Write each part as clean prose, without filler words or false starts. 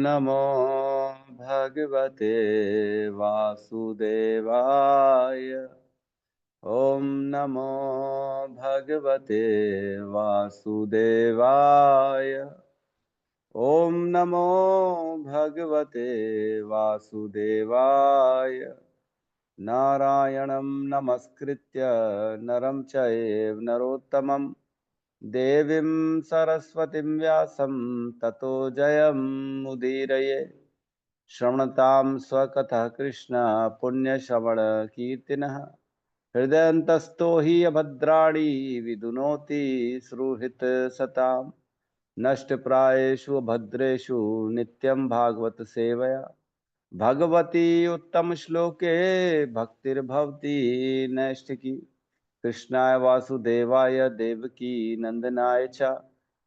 नमो भगवते वासुदेवाय। ॐ नमो भगवते वासुदेवाय। ॐ नमो भगवते वासुदेवाय। नारायणं नमस्कृत्य नरं चैव नरोत्तमं देवीं सरस्वतीं व्यासं ततो जयमुदीरये। श्रवणतां स्वकथः कृष्ण पुण्यश्रवणकीर्तिनः हृदयन्तस्थो हि अभद्राणि विदुनोति सुहृत्सताम्। नष्टप्रायेषु भद्रेषु नित्यं भागवत सेवया भगवती उत्तम श्लोके भक्तिर्भवति नैष्ठिकी। कृष्णाय वासुदेवाय देवकी नंदनाय च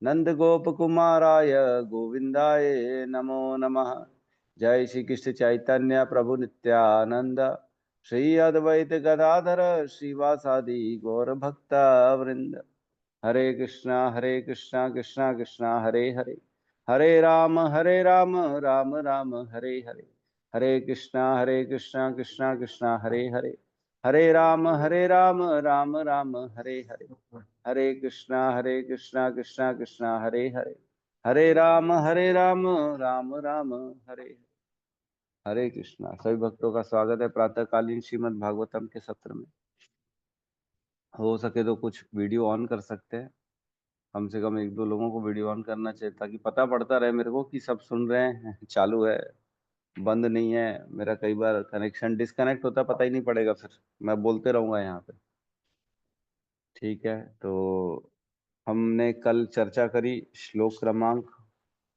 नंदगोपकुमाराय गोविंदाय नमो नमः। जय श्री कृष्ण चैतन्य प्रभु नित्यानंद श्री अद्वैत गदाधर श्रीवासादि गौर भक्ता वृंद। हरे कृष्णा कृष्णा कृष्णा हरे हरे, हरे राम राम राम हरे हरे। हरे कृष्णा कृष्णा कृष्णा हरे हरे, हरे राम राम राम हरे हरे। हरे कृष्णा कृष्णा कृष्णा हरे हरे, हरे राम राम राम हरे हरे। हरे कृष्णा। सभी भक्तों का स्वागत है प्रातःकालीन श्रीमद् भागवतम के सत्र में। हो सके तो कुछ वीडियो ऑन कर सकते हैं, कम से कम एक दो लोगों को वीडियो ऑन करना चाहिए ताकि पता पड़ता रहे मेरे को कि सब सुन रहे हैं, चालू है, बंद नहीं है। मेरा कई बार कनेक्शन डिस्कनेक्ट होता है, पता ही नहीं पड़ेगा, फिर मैं बोलते रहूंगा यहाँ पे। ठीक है, तो हमने कल चर्चा करी श्लोक क्रमांक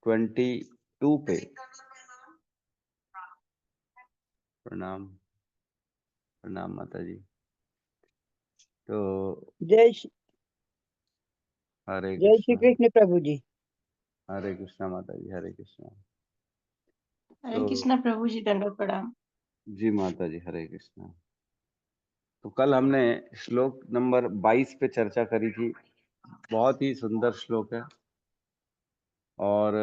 22 पे। प्रणाम, प्रणाम माता जी। तो जय श्री हरे जय श्री कृष्णा। कृष्ण प्रभु जी। हरे कृष्णा माता जी, हरे कृष्णा। हरे तो कृष्णा प्रभु जी, दंडवत प्रणाम। जी माता जी, हरे कृष्णा। तो कल हमने श्लोक नंबर 22 पे चर्चा करी थी। बहुत ही सुंदर श्लोक है, और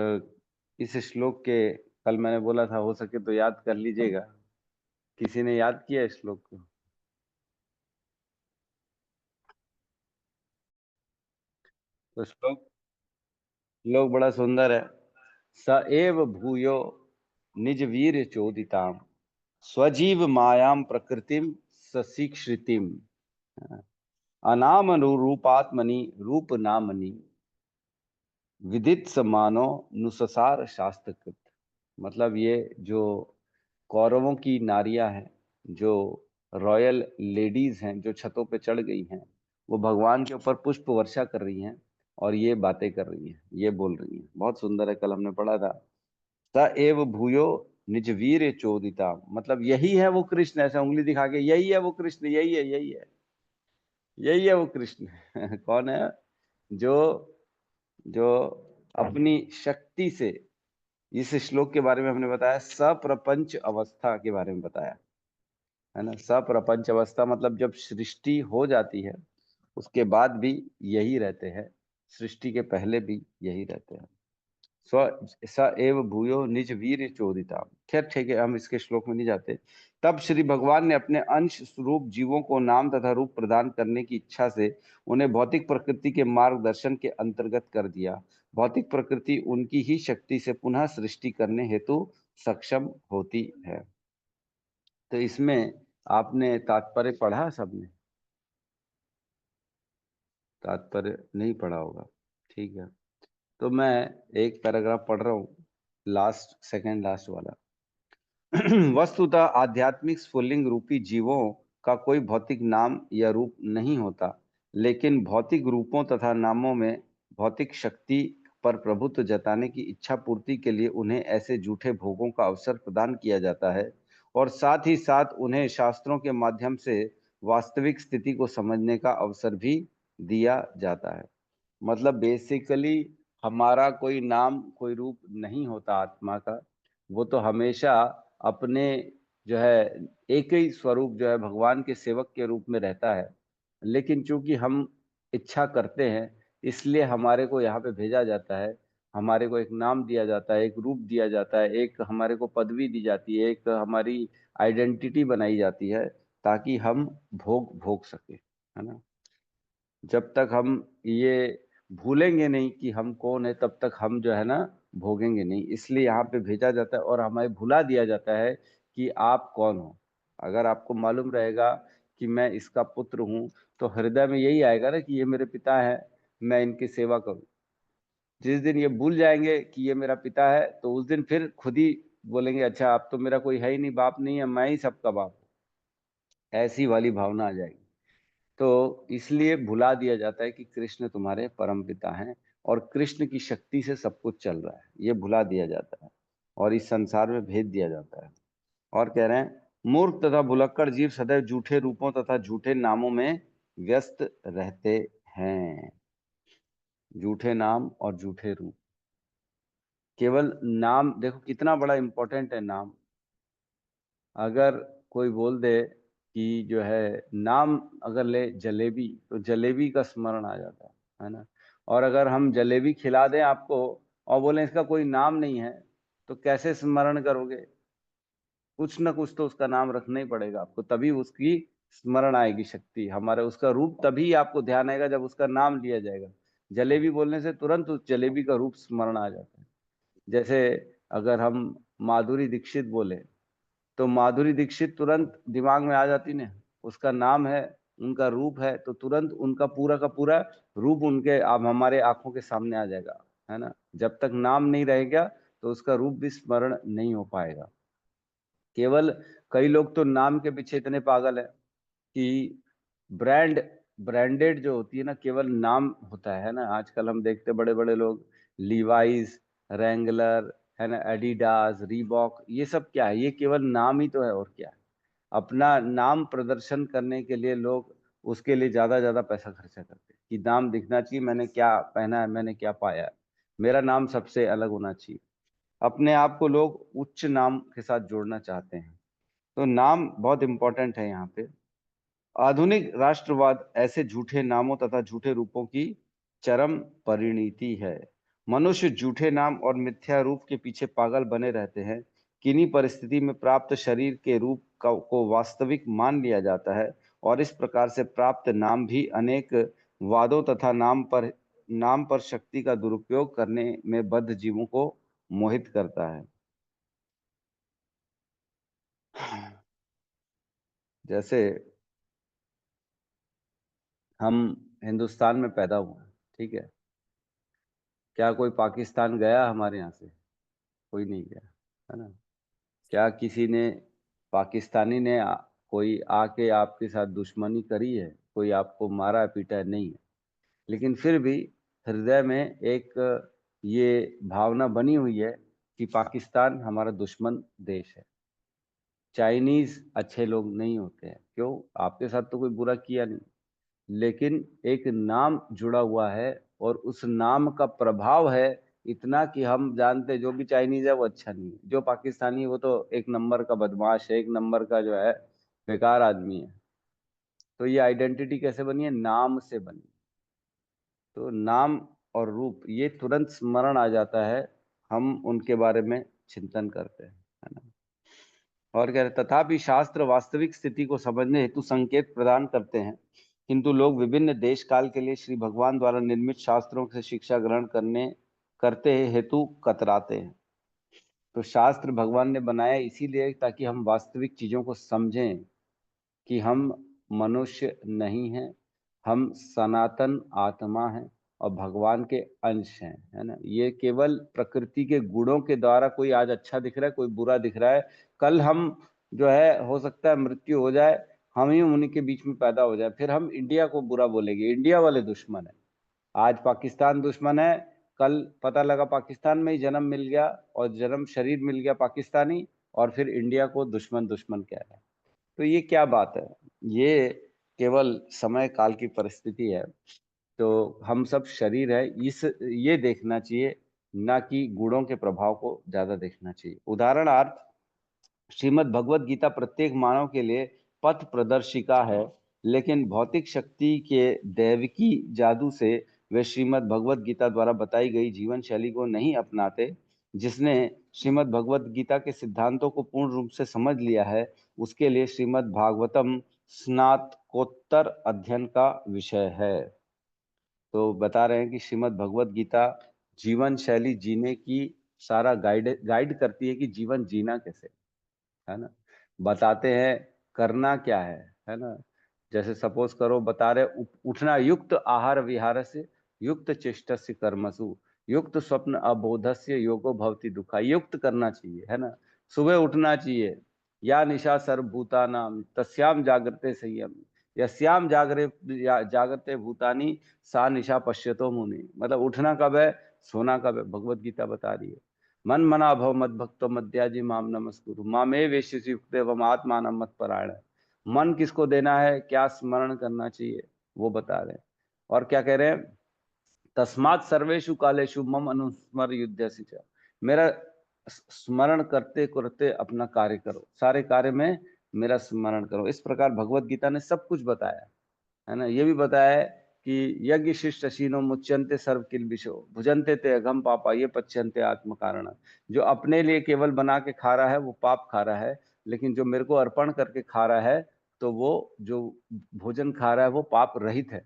इस श्लोक के कल मैंने बोला था हो सके तो याद कर लीजिएगा। किसी ने याद किया इस श्लोक को? तो श्लोक बड़ा सुंदर है। स एव भूयो निज वीर चोदिताम स्वजीव मायाम प्रकृतिम सशिक्षितिम अनाम रूपात्मनि रूप नामनि विदित समानो नुससार शास्त्रकृत। मतलब ये जो कौरवों की नारियां हैं, जो रॉयल लेडीज हैं, जो छतों पे चढ़ गई हैं, वो भगवान के ऊपर पुष्प वर्षा कर रही हैं और ये बातें कर रही हैं, ये बोल रही हैं। बहुत सुंदर है, कल हमने पढ़ा था। स एव भूयो निज वीर चोदिता, मतलब यही है वो कृष्ण। ऐसे उंगली दिखा के यही है वो कृष्ण, यही है, यही है, यही है वो कृष्ण। कौन है? जो जो अपनी शक्ति से, इस श्लोक के बारे में हमने बताया, सप्रपंच अवस्था के बारे में बताया है ना। सप्रपंच अवस्था मतलब जब सृष्टि हो जाती है उसके बाद भी यही रहते हैं, सृष्टि के पहले भी यही रहते हैं। स्व स एव भूयो निज वीर चोदिता। खैर ठीक है, हम इसके श्लोक में नहीं जाते। तब श्री भगवान ने अपने अंश स्वरूप जीवों को नाम तथा रूप प्रदान करने की इच्छा से उन्हें भौतिक प्रकृति के मार्गदर्शन के अंतर्गत कर दिया। भौतिक प्रकृति उनकी ही शक्ति से पुनः सृष्टि करने हेतु सक्षम होती है। तो इसमें आपने तात्पर्य पढ़ा? सबने तात्पर्य नहीं पढ़ा होगा, ठीक है। तो मैं एक पैराग्राफ पढ़ रहा हूँ, लास्ट, सेकंड लास्ट वाला। वस्तुतः आध्यात्मिक स्फुल्लिंग रूपी जीवों का कोई भौतिक नाम या रूप नहीं होता, लेकिन भौतिक रूपों तथा नामों में भौतिक शक्ति पर प्रभुत्व जताने की इच्छा पूर्ति के लिए उन्हें ऐसे झूठे भोगों का अवसर प्रदान किया जाता है, और साथ ही साथ उन्हें शास्त्रों के माध्यम से वास्तविक स्थिति को समझने का अवसर भी दिया जाता है। मतलब बेसिकली हमारा कोई नाम कोई रूप नहीं होता आत्मा का, वो तो हमेशा अपने जो है एक ही स्वरूप जो है भगवान के सेवक के रूप में रहता है। लेकिन चूंकि हम इच्छा करते हैं इसलिए हमारे को यहाँ पे भेजा जाता है हमारे को एक नाम दिया जाता है, एक रूप दिया जाता है, एक हमारे को पदवी दी जाती है, एक हमारी आइडेंटिटी बनाई जाती है, ताकि हम भोग भोग सके, है ना। जब तक हम ये भूलेंगे नहीं कि हम कौन है, तब तक हम जो है ना भोगेंगे नहीं। इसलिए यहाँ पे भेजा जाता है और हमें भुला दिया जाता है कि आप कौन हो। अगर आपको मालूम रहेगा कि मैं इसका पुत्र हूँ, तो हृदय में यही आएगा ना कि ये मेरे पिता है, मैं इनकी सेवा करूँ। जिस दिन ये भूल जाएंगे कि ये मेरा पिता है, तो उस दिन फिर खुद ही बोलेंगे, अच्छा अब तो मेरा कोई है ही नहीं, बाप नहीं है, मैं ही सबका बाप हूँ। ऐसी वाली भावना आ जाएगी। तो इसलिए भुला दिया जाता है कि कृष्ण तुम्हारे परम पिता हैं और कृष्ण की शक्ति से सब कुछ चल रहा है, ये भुला दिया जाता है और इस संसार में भेज दिया जाता है। और कह रहे हैं, मूर्ख तथा भुलक्कड़ जीव सदैव झूठे रूपों तथा झूठे नामों में व्यस्त रहते हैं। झूठे नाम और झूठे रूप, केवल नाम, देखो कितना बड़ा इंपॉर्टेंट है नाम। अगर कोई बोल दे कि जो है नाम अगर ले जलेबी, तो जलेबी का स्मरण आ जाता है ना। और अगर हम जलेबी खिला दें आपको और बोले इसका कोई नाम नहीं है, तो कैसे स्मरण करोगे? कुछ ना कुछ तो उसका नाम रखना ही पड़ेगा आपको, तभी उसकी स्मरण आएगी शक्ति, हमारे उसका रूप तभी आपको ध्यान आएगा जब उसका नाम लिया जाएगा। जलेबी बोलने से तुरंत उस जलेबी का रूप स्मरण आ जाता है। जैसे अगर हम माधुरी दीक्षित बोले, तो माधुरी दीक्षित तुरंत दिमाग में आ जाती ना, उसका नाम है, उनका रूप है, तो तुरंत उनका पूरा का पूरा रूप उनके अब हमारे आंखों के सामने आ जाएगा, है ना। जब तक नाम नहीं रहेगा तो उसका रूप भी स्मरण नहीं हो पाएगा। केवल कई लोग तो नाम के पीछे इतने पागल है कि ब्रांडेड जो होती है ना, केवल नाम होता है ना। आजकल हम देखते बड़े बड़े लोग लीवाइस, रैंगलर, है ना, एडिडास, रीबॉक, ये सब क्या है? ये केवल नाम ही तो है, और क्या है। अपना नाम प्रदर्शन करने के लिए लोग उसके लिए ज्यादा ज्यादा पैसा खर्चा करते हैं कि नाम दिखना चाहिए, मैंने क्या पहना है, मैंने क्या पाया है, मेरा नाम सबसे अलग होना चाहिए। अपने आप को लोग उच्च नाम के साथ जोड़ना चाहते हैं। तो नाम बहुत इंपॉर्टेंट है यहाँ पे। आधुनिक राष्ट्रवाद ऐसे झूठे नामों तथा झूठे रूपों की चरम परिणति है। मनुष्य झूठे नाम और मिथ्या रूप के पीछे पागल बने रहते हैं। किन्हीं परिस्थिति में प्राप्त शरीर के रूप को वास्तविक मान लिया जाता है और इस प्रकार से प्राप्त नाम भी अनेक वादों तथा नाम पर शक्ति का दुरुपयोग करने में बद्ध जीवों को मोहित करता है। जैसे हम हिंदुस्तान में पैदा हुए, ठीक है, क्या कोई पाकिस्तान गया हमारे यहाँ से? कोई नहीं गया, है ना। क्या किसी ने पाकिस्तानी ने कोई आके आपके साथ दुश्मनी करी है? कोई आपको मारा पीटा है? नहीं है। लेकिन फिर भी हृदय में एक ये भावना बनी हुई है कि पाकिस्तान हमारा दुश्मन देश है। चाइनीज अच्छे लोग नहीं होते हैं, क्यों? आपके साथ तो कोई बुरा किया नहीं, लेकिन एक नाम जुड़ा हुआ है और उस नाम का प्रभाव है इतना कि हम जानते हैं जो भी चाइनीज है वो अच्छा नहीं है, जो पाकिस्तानी है वो तो एक नंबर का बदमाश है, एक नंबर का जो है बेकार आदमी है। तो ये आइडेंटिटी कैसे बनी है? नाम से बनी। तो नाम और रूप ये तुरंत स्मरण आ जाता है, हम उनके बारे में चिंतन करते हैं, है ना। और कह रहे, तथापि शास्त्र वास्तविक स्थिति को समझने हेतु संकेत प्रदान करते हैं, किंतु लोग विभिन्न देश काल के लिए श्री भगवान द्वारा निर्मित शास्त्रों से शिक्षा ग्रहण करते हेतु कतराते हैं। तो शास्त्र भगवान ने बनाया इसीलिए ताकि हम वास्तविक चीजों को समझें कि हम मनुष्य नहीं हैं, हम सनातन आत्मा हैं और भगवान के अंश हैं, है ना। ये केवल प्रकृति के गुणों के द्वारा कोई आज अच्छा दिख रहा है, कोई बुरा दिख रहा है, कल हम जो है हो सकता है मृत्यु हो जाए, हम ही उन्हीं के बीच में पैदा हो जाए, फिर हम इंडिया को बुरा बोलेंगे, इंडिया वाले दुश्मन है। आज पाकिस्तान दुश्मन है, कल पता लगा पाकिस्तान में ही जन्म मिल गया और जन्म शरीर मिल गया पाकिस्तानी, और फिर इंडिया को दुश्मन दुश्मन कह रहे हैं। तो ये क्या बात है? ये केवल समय काल की परिस्थिति है। तो हम सब शरीर है, इस ये देखना चाहिए, ना कि गुणों के प्रभाव को ज्यादा देखना चाहिए। उदाहरणार्थ, श्रीमद् भगवत गीता प्रत्येक मानव के लिए पथ प्रदर्शिका है, लेकिन भौतिक शक्ति के दैविकी जादू से वे श्रीमद् भगवत गीता द्वारा बताई गई जीवन शैली को नहीं अपनाते। जिसने श्रीमद् भगवत गीता के सिद्धांतों को पूर्ण रूप से समझ लिया है, उसके लिए श्रीमद् भागवतम स्नातकोत्तर अध्ययन का विषय है। तो बता रहे हैं कि श्रीमद् भगवत गीता जीवन शैली जीने की सारा गाइड करती है कि जीवन जीना कैसे, है ना। बताते हैं करना क्या है ना। जैसे सपोज करो बता रहे उठना युक्त आहार विहार से युक्त चेष्टस्य कर्मसु युक्त स्वप्न अबोधस्य योगो भवति दुखा। युक्त करना चाहिए, है ना। सुबह उठना चाहिए। या निशा सर्वभूतानाम तस्याम जागृते संयम यस्याम जागृते भूतानी सा निशा पश्यतो मुनि। मतलब उठना कब है, सोना कब है, भगवत गीता बता रही है। मन मना भव मद भक्तो मद्याजी माम नमस्कुरु मामे वेश्यसि युक्ते वम आत्मानं मत्परायण। मन किसको देना है, क्या स्मरण करना चाहिए, वो बता रहे हैं। और क्या कह रहे हैं, तस्मात् सर्वेषु कालेषु मम अनुस्मर युध्यसि च। मेरा स्मरण करते करते अपना कार्य करो, सारे कार्य में मेरा स्मरण करो। इस प्रकार भगवत गीता ने सब कुछ बताया है ना। ये भी बताया है कि यज्ञ शिष्ट शीनो मुच्यंते सर्व किल्बिषो भुजंते ते अघम पापा ये पच्यंते आत्म कारण। जो अपने लिए केवल बना के खा रहा है वो पाप खा रहा है, लेकिन जो मेरे को अर्पण करके खा रहा है तो वो जो भोजन खा रहा है वो पाप रहित है।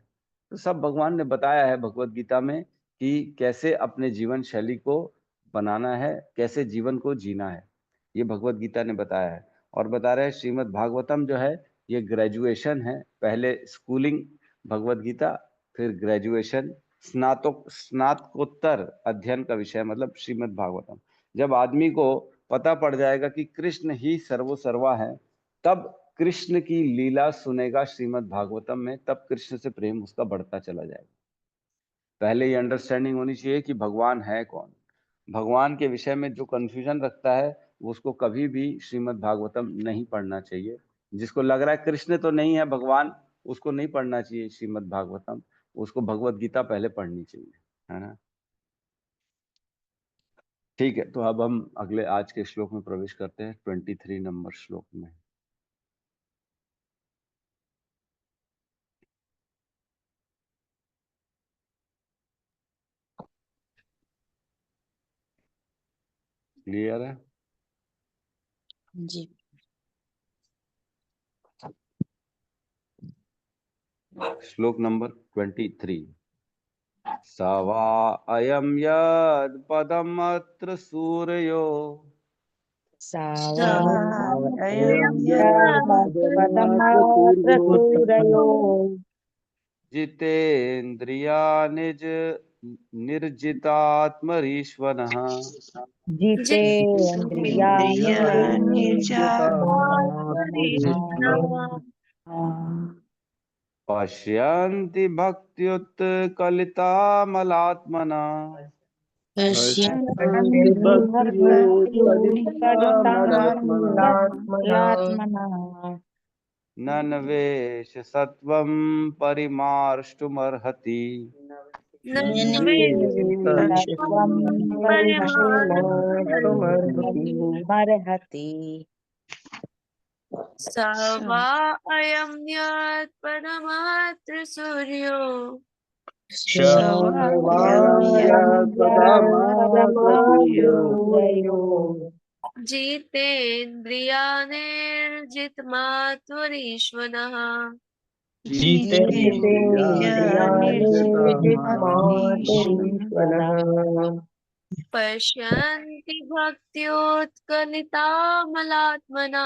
तो सब भगवान ने बताया है भगवत गीता में कि कैसे अपने जीवन शैली को बनाना है, कैसे जीवन को जीना है, ये भगवत गीता ने बताया है। और बता रहे हैं श्रीमद् भागवतम जो है ये ग्रेजुएशन है। पहले स्कूलिंग भगवत गीता, फिर ग्रेजुएशन स्नातकोत्तर अध्ययन का विषय मतलब श्रीमद् भागवतम। जब आदमी को पता पड़ जाएगा कि कृष्ण ही सर्वोसर्वा है, तब कृष्ण की लीला सुनेगा श्रीमद् भागवतम में, तब कृष्ण से प्रेम उसका बढ़ता चला जाएगा। पहले ये अंडरस्टैंडिंग होनी चाहिए कि भगवान है कौन। भगवान के विषय में जो कंफ्यूजन रखता है उसको कभी भी श्रीमद् भागवतम नहीं पढ़ना चाहिए। जिसको लग रहा है कृष्ण तो नहीं है भगवान, उसको नहीं पढ़ना चाहिए श्रीमद् भागवतम, उसको भगवत गीता पहले पढ़नी चाहिए, है ना। ठीक है, तो अब हम अगले आज के श्लोक में प्रवेश करते हैं, 23 नंबर श्लोक में। क्लियर है जी। श्लोक नंबर 23। स वा अयं यद् पदमत्र सूर्यो पदमात्रसूरयो जितेन्द्रिया निज निर्जितात्मरीश्वरः पश्यन्ति भक्त्युत्कलितामलात्मना नन्वेष सत्वं परिमार्ष्टुमर्हति। स वा अयं यत् परमात्र सूर्यो जितेन्द्रियानिर्जितमात्मरीश्वरः पश्यन्ति भक्त्योत्कलितामलात्मना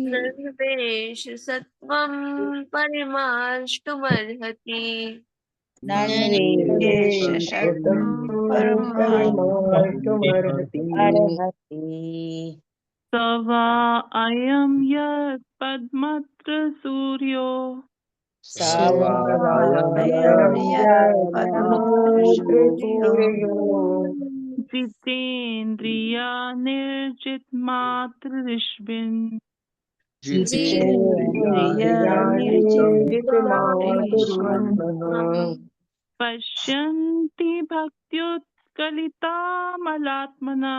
नन्वेष सत्वं परिमार्ष्टुमर्हति। स वा अयं यत् पद्मत्र सूर्यो जितेन्द्रिया निर्जितमात्रऋषभिन् पश्यन्ति भक्त्युत्कलितामलात्मना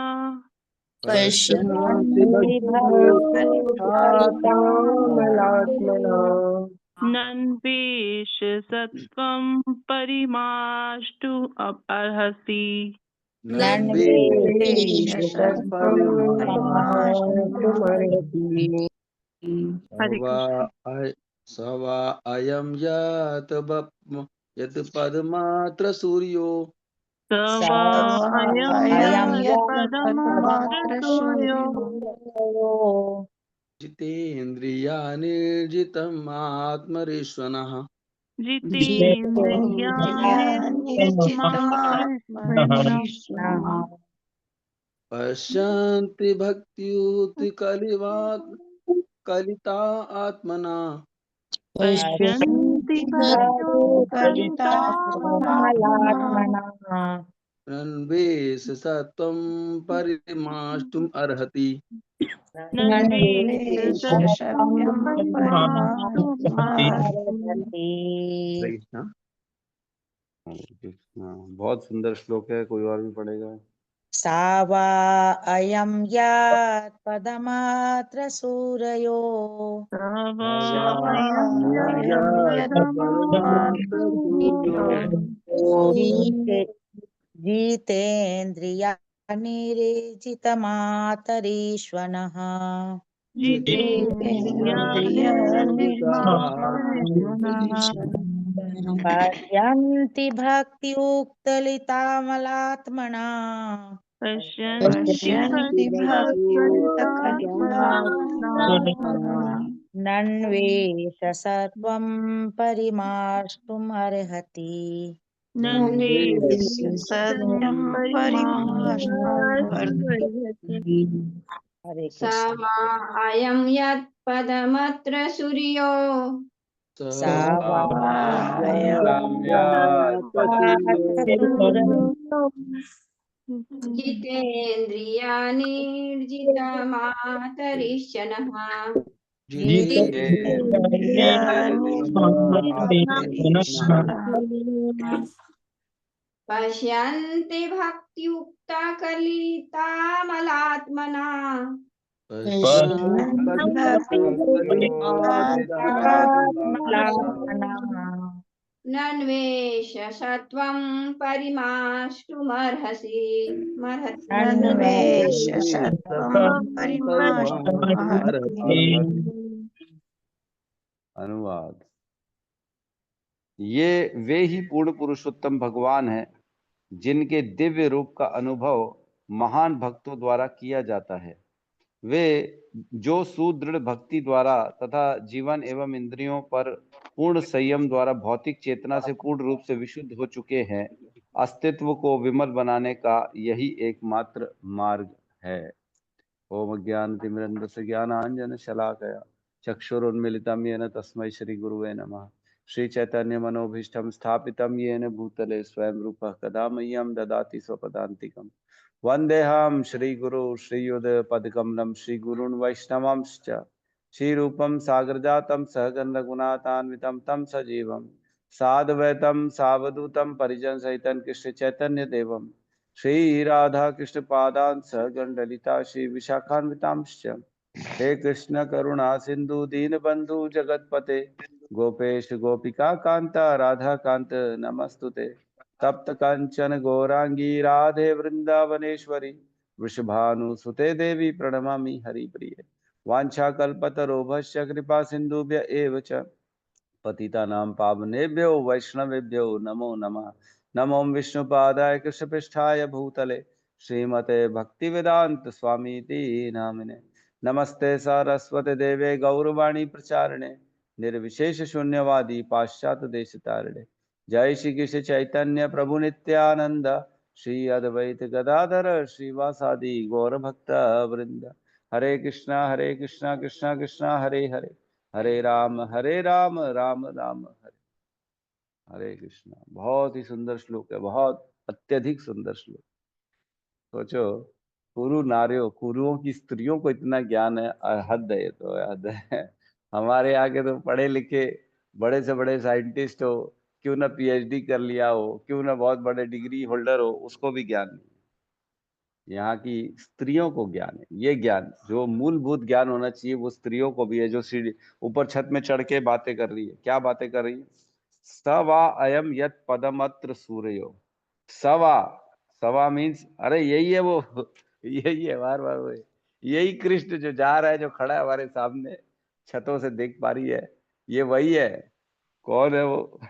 पश्यन्ति भक्तात्मलात्मना नन्वेष सत्वं परिमाष्टु अर्हसि नन्वेषसत्त्वमर्हति। हरे कृष्ण स वा अयं यत् पदमात्र सूर्यो स वा अयं अयं पदमात्र सूर्यो जितेन्द्रियानिर्जितम् आत्मरीश्वरः जितेन्द्रियानिर्जितमात्मनिष्ठः पश्यन्ति भक्त्युत्कलिवात् कलिता आत्मना पश्यन्ति भक्त्युत्कलितात्मना अन्वेष सत्वं परिमाष्टुम् अर्हति। नन्वेष सत्वं परिमाष्टुमर्हति। हरे कृष्णा। हरे कृष्णा। बहुत सुंदर श्लोक है, कोई और भी पढ़ेगा? सा वा अयं यत् पदमात्र सूरयो जितेन्द्रियानिर्जितमातरीश्वनः पश्यन्ति भक्तियुक्तलितामलात्मना नन्वेष सत्वं परिमाष्टुमर्हति। हरे स कृष्ण। वा अयं यत् पदमत्र सूर्यो सा वा जितेन्द्रियानिर्जितमातरिशनः पश्यन्ति भक्तियुक्ता कलितामलात्मना नन्वेष सत्वं परिमाष्टुमर्हसि अनुवाद। ये वे ही पूर्ण पुरुषोत्तम भगवान हैं जिनके दिव्य रूप का अनुभव महान भक्तों द्वारा किया जाता है। वे जो सुदृढ़ भक्ति द्वारा तथा जीवन एवं इंद्रियों पर पूर्ण संयम द्वारा भौतिक चेतना से पूर्ण रूप से विशुद्ध हो चुके हैं, अस्तित्व को विमल बनाने का यही एकमात्र मार्ग है। ओम ज्ञानतिमिरन्धस्य ज्ञानाञ्जनशलाकया चक्षुरुन्मीलितं येन तस्मै श्रीगुरुवे नमः। श्रीचैतन्यमनोभीष्टं स्थापितं येन भूतले स्वयं रूपः कदा मह्यं ददाति स्वपदान्तिकम्। वन्देऽहं श्रीगुरु श्रीयुतपदकमलं श्रीगुरून् वैष्णवांश्च श्रीरूपं सागरजातं सहगण रघुनाथान्वितं तं सजीवं साद्वैतं सावधूतं परिजनसहितं कृष्ण चैतन्यदेवं श्री राधा कृष्ण पादान सहगण ललिता श्री विशाखान्वितांश्च। हे कृष्ण करुणा सिंधु दीनबंधु जगतपते गोपेश गोपिका कांता राधा कांत नमस्तुते। तप्त कंचन गौरांगी राधे वृंदावनेश्वरी वृषभानुसुते देवी प्रणमामि हरिप्रिये। वाञ्छाकल्पतरोभश्च कृपा सिन्धुभ्य एव च पतितानां पावनेभ्यो वैष्णवेभ्यो नमो नमः। नमो विष्णुपादाय कृष्णपृष्ठाय भूतले श्रीमते भक्तिवेदांत स्वामीति नामिने। नमस्ते सारस्वते देवे गौरवाणी प्रचारिणे निर्विशेष शून्यवादी पाश्चात्य देश तारिणे। जय श्री कृष्ण चैतन्य प्रभु नित्यानंद श्री अद्वैत गदाधर श्रीवासादि गौर भक्त वृंद। हरे कृष्णा कृष्णा कृष्णा हरे हरे हरे राम राम राम हरे हरे कृष्णा। बहुत ही सुंदर श्लोक है, बहुत अत्यधिक सुंदर श्लोक। सोचो, कुरु नारियों, कुरुओं की स्त्रियों को इतना ज्ञान है, हद है, ये तो हद है। हमारे यहाँ के तो पढ़े लिखे बड़े से बड़े साइंटिस्ट हो, क्यों ना पीएचडी कर लिया हो, क्यों ना बहुत बड़े डिग्री होल्डर हो, उसको भी ज्ञान नहीं। यहाँ की स्त्रियों को ज्ञान है। ये ज्ञान जो मूलभूत ज्ञान होना चाहिए वो स्त्रियों को भी है, जो सीढ़ी ऊपर छत में चढ़ के बातें कर रही है। क्या बातें कर रही है? स वा अयम यत पदमत्र सूर्यो। सवा, सवा मीन्स अरे यही है वो यही है, बार बार वो यही कृष्ण जो जा रहा है, जो खड़ा है हमारे सामने, छतों से देख पा रही है, ये वही है। कौन है वो?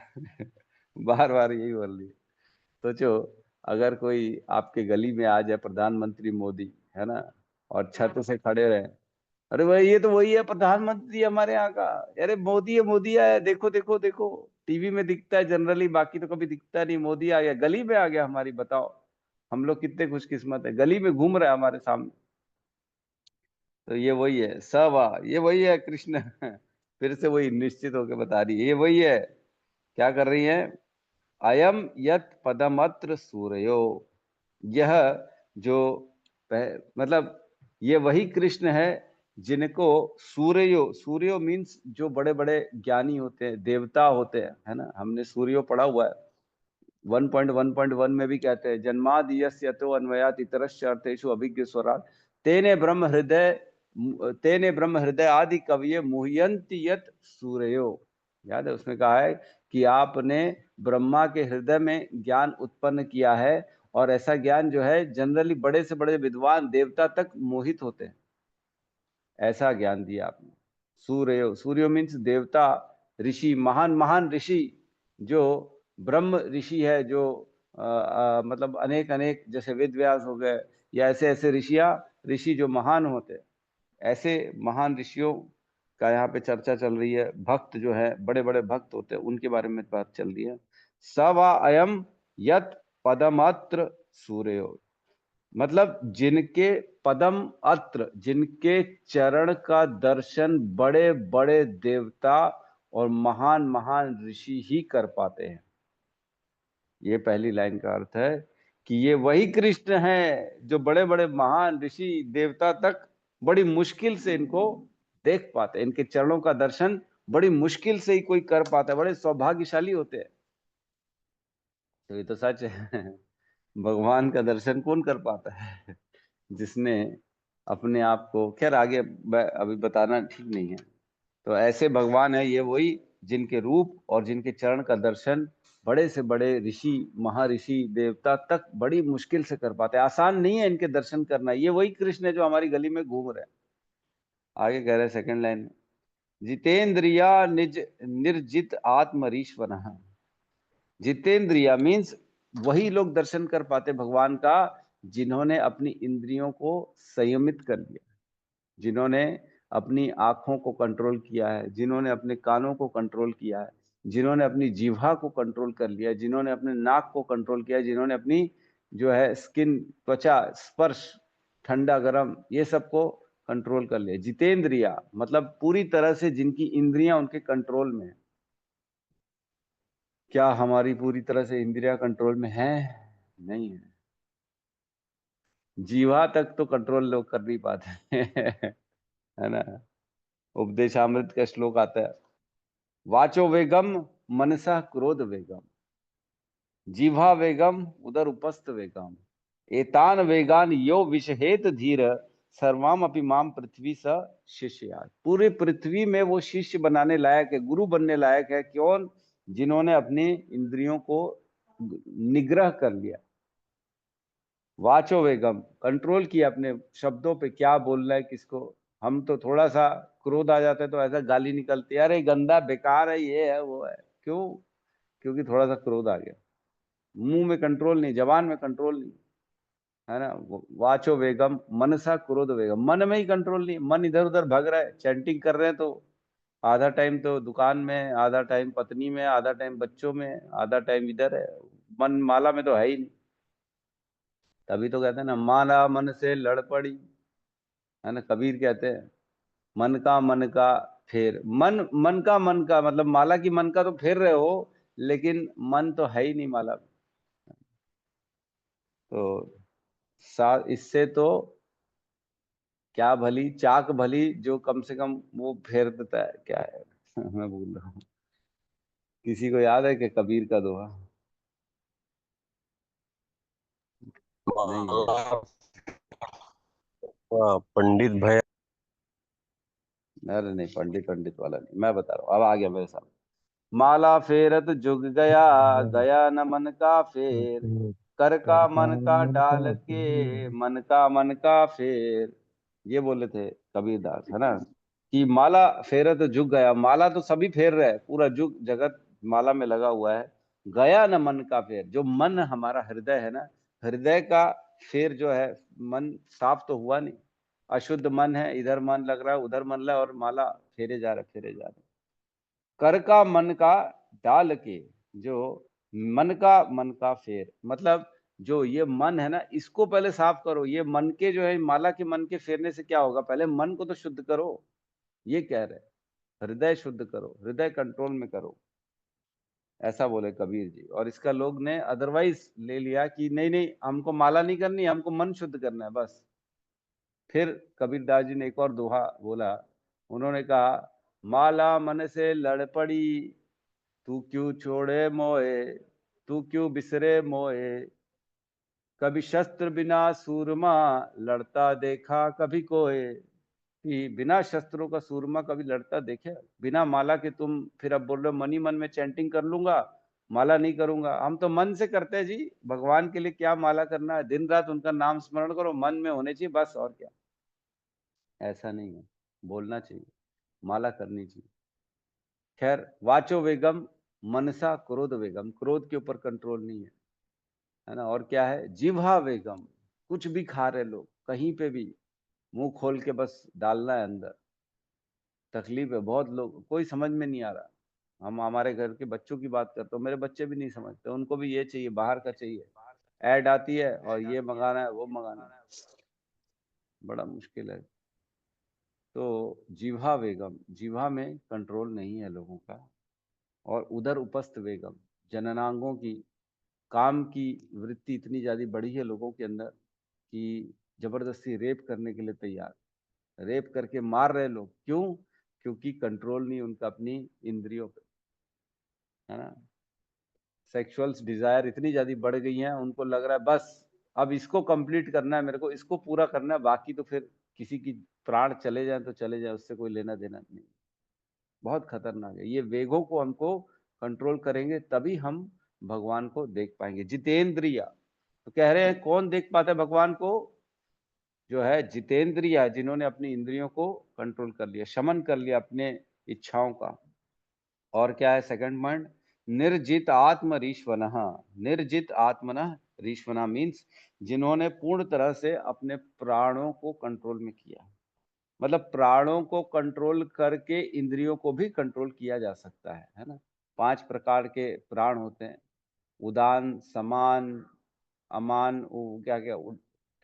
बार बार यही बोल रही है। सोचो, अगर कोई आपके गली में आ जाए प्रधानमंत्री मोदी, है ना, और छत से खड़े रहे, अरे भाई ये तो वही है प्रधानमंत्री हमारे यहाँ का, अरे मोदी है, मोदी आया, देखो देखो देखो। टीवी में दिखता है जनरली, बाकी तो कभी दिखता नहीं। मोदी आ गया, गली में आ गया हमारी, बताओ हम लोग कितने खुशकिस्मत है, गली में घूम रहा है हमारे सामने। तो ये वही है सवा, ये वही है कृष्ण फिर से वही निश्चित होकर बता रही है, ये वही है। क्या कर रही है? अयम यत पदमत्र सूर्यो, यह जो मतलब ये वही कृष्ण है जिनको सूर्यो, सूर्यो मीन्स जो बड़े बड़े ज्ञानी होते हैं, देवता होते हैं, है ना। हमने सूर्यो पढ़ा हुआ है। 1.1.1 में भी कहते हैं जन्मादियस्यतो अन्वयात इतरश्च अर्थेषु अभिज्ञ स्वराट तेने ब्रह्म हृदय आदि कवये मुह्यन्ति यत सूर्यो। याद है, उसमें कहा है कि आपने ब्रह्मा के हृदय में ज्ञान उत्पन्न किया है, और ऐसा ज्ञान जो है जनरली बड़े से बड़े विद्वान देवता तक मोहित होते हैं, ऐसा ज्ञान दिया आपने। सूर्यो, सूर्यो मीन्स देवता, ऋषि, महान महान ऋषि, जो ब्रह्म ऋषि है, जो मतलब अनेक अनेक, जैसे वेद व्यास हो गए, या ऐसे ऐसे ऋषि जो महान होते हैं, ऐसे महान ऋषियों का यहाँ पे चर्चा चल रही है। भक्त जो है, बड़े बड़े भक्त होते हैं, उनके बारे में बात चल रही है। स वा अयम यत पदमात्र सूर्यो, मतलब जिनके पदम अत्र, जिनके चरण का दर्शन बड़े बड़े देवता और महान महान ऋषि ही कर पाते हैं। ये पहली लाइन का अर्थ है कि ये वही कृष्ण है जो बड़े बड़े महान ऋषि देवता तक बड़ी मुश्किल से इनको देख पाते हैं। इनके चरणों का दर्शन बड़ी मुश्किल से ही कोई कर पाता है, बड़े सौभाग्यशाली होते हैं। तो ये तो सच है भगवान का दर्शन कौन कर पाता है? जिसने अपने आप को, खैर आगे अभी बताना ठीक नहीं है। तो ऐसे भगवान है ये वही जिनके रूप और जिनके चरण का दर्शन बड़े से बड़े ऋषि, महर्षि, देवता तक बड़ी मुश्किल से कर पाते हैं। आसान नहीं है इनके दर्शन करना। ये वही कृष्ण है जो हमारी गली में घूम रहे हैं। आगे कह रहे हैं सेकंड लाइन में, जितेंद्रिया निज निर्जित आत्मरीश्वर। जितेंद्रिया मीन्स वही लोग दर्शन कर पाते भगवान का जिन्होंने अपनी इंद्रियों को संयमित कर लिया, जिन्होंने अपनी आंखों को कंट्रोल किया है, जिन्होंने अपने कानों को कंट्रोल किया है, जिन्होंने अपनी जीवा को कंट्रोल कर लिया, जिन्होंने अपने नाक को कंट्रोल किया, जिन्होंने अपनी जो है स्किन, त्वचा, स्पर्श, ठंडा गर्म, ये सबको कंट्रोल कर लिया। जितेंद्रिया मतलब पूरी तरह से जिनकी इंद्रियां उनके कंट्रोल में है। क्या हमारी पूरी तरह से इंद्रियां कंट्रोल में है? नहीं है। जीवा तक तो कंट्रोल लोग कर नहीं पाते है ना। उपदेशामृत का श्लोक आता है, वाचो वेगम मनसा क्रोध वेगम, जीवा वेगम उदर उपस्थ वेगम, एतान वेगान यो विषहेत धीर, सर्वाम अपि माम पृथ्वी स शिष्यात्। पूरी पृथ्वी में वो शिष्य बनाने लायक है, गुरु बनने लायक है। कौन? जिन्होंने अपनी इंद्रियों को निग्रह कर लिया। वाचो वेगम, कंट्रोल किया अपने शब्दों पे, क्या बोलना है किसको। हम तो थोड़ा सा क्रोध आ जाता है तो ऐसा गाली निकलती है, अरे गंदा बेकार है, ये है वो है। क्यों? क्योंकि थोड़ा सा क्रोध आ गया। मुंह में कंट्रोल नहीं, जबान में कंट्रोल नहीं, है ना। वाचो वेगम मनसा क्रोध वेगम, मन में ही कंट्रोल नहीं, मन इधर उधर भाग रहा है। चैंटिंग कर रहे हैं तो आधा टाइम तो दुकान में, आधा टाइम पत्नी में, आधा टाइम बच्चों में, आधा टाइम इधर है। मन माला में तो है ही नहीं। तभी तो कहते हैं ना, माला मन से लड़ पड़ी, है ना। कबीर कहते हैं मन का फेर, मन का मतलब माला की मन का तो फेर रहे हो, लेकिन मन तो है ही नहीं माला में। तो इससे तो क्या भली चाक भली, जो कम से कम वो फेर देता है, क्या है मैं भूल रहा हूँ। किसी को याद है कि कबीर का दोहा? नहीं है। पंडित भैया। अरे नहीं, पंडित वाला नहीं, मैं बता रहा हूँ, अब आ गया मेरे सामने। माला फेरत जुग गया, गया न मन का फेर, कर का मन का डाल के, मन का फेर। ये बोले थे कबीरदास, है ना, कि माला फेरत जुग गया। माला तो सभी फेर रहे हैं, पूरा जुग जगत माला में लगा हुआ है। गया न मन का फेर, जो मन हमारा हृदय है ना, हृदय का फेर जो है, मन साफ तो हुआ नहीं, अशुद्ध मन है, इधर मन लग रहा है, उधर मन लग रहा है, और माला फेरे जा रहे। कर का मन का डाल के, जो मन का फेर, मतलब जो ये मन है ना, इसको पहले साफ करो। ये मन के जो है, माला के मन के फेरने से क्या होगा, पहले मन को तो शुद्ध करो। ये कह रहे, हृदय शुद्ध करो, हृदय कंट्रोल में करो, ऐसा बोले कबीर जी। और इसका लोग ने अदरवाइज ले लिया कि नहीं नहीं, हमको माला नहीं करनी, हमको मन शुद्ध करना है बस। फिर कबीरदास जी ने एक और दोहा बोला, उन्होंने कहा, माला मन से लड़ पड़ी, तू क्यों छोड़े मोए, तू क्यों बिसरे मोए, कभी शस्त्र बिना सूरमा, लड़ता देखा कभी कोई। कि बिना शस्त्रों का सूरमा कभी लड़ता देखे, बिना माला के तुम फिर अब बोल रहे हो मन ही मन में चैंटिंग कर लूंगा, माला नहीं करूंगा। हम तो मन से करते हैं जी, भगवान के लिए क्या माला करना है, दिन रात उनका नाम स्मरण करो, मन में होने चाहिए बस, और क्या। ऐसा नहीं है, बोलना चाहिए, माला करनी चाहिए। खैर, वाचो वेगम मनसा क्रोध वेगम, क्रोध के ऊपर कंट्रोल नहीं है ना। और क्या है, जिह्वा वेगम, कुछ भी खा रहे लोग, कहीं पे भी मुंह खोल के बस डालना है अंदर। तकलीफ है बहुत, लोग कोई समझ में नहीं आ रहा। हम हमारे घर के बच्चों की बात करते हो, मेरे बच्चे भी नहीं समझते, उनको भी ये चाहिए, बाहर का चाहिए, ऐड आती है और ये मंगाना है, वो मंगाना है, बड़ा मुश्किल है। तो जिह्वा वेगम, जिह्वा में कंट्रोल नहीं है लोगों का। और उधर उपस्थ वेगम, जननांगों की, काम की वृत्ति इतनी ज्यादा बढ़ी है लोगों के अंदर कि जबरदस्ती रेप करने के लिए तैयार, रेप करके मार रहे लोग। क्यों? क्योंकि कंट्रोल नहीं उनका अपनी इंद्रियों पे, है ना। सेक्सुअल डिजायर इतनी ज्यादा बढ़ गई है, उनको लग रहा है बस अब इसको कंप्लीट करना है, मेरे को इसको पूरा करना है, बाकी तो फिर किसी की प्राण चले जाए तो चले जाए, उससे कोई लेना देना नहीं। बहुत खतरनाक है ये। वेगों को हमको कंट्रोल करेंगे तभी हम भगवान को देख पाएंगे। जितेंद्रिय, तो कह रहे हैं कौन देख पाता है भगवान को, जो है जितेंद्रिय है, जिन्होंने अपनी इंद्रियों को कंट्रोल कर लिया, शमन कर लिया अपने इच्छाओं का। और क्या है सेकंड पॉइंट, निर्जित आत्म रीश्वन, निर्जित आत्मन रीश्वना मीन्स जिन्होंने पूर्ण तरह से अपने प्राणों को कंट्रोल में किया। मतलब प्राणों को कंट्रोल करके इंद्रियों को भी कंट्रोल किया जा सकता है ना। 5 प्रकार के प्राण होते हैं, उदान, समान, अमान, क्या क्या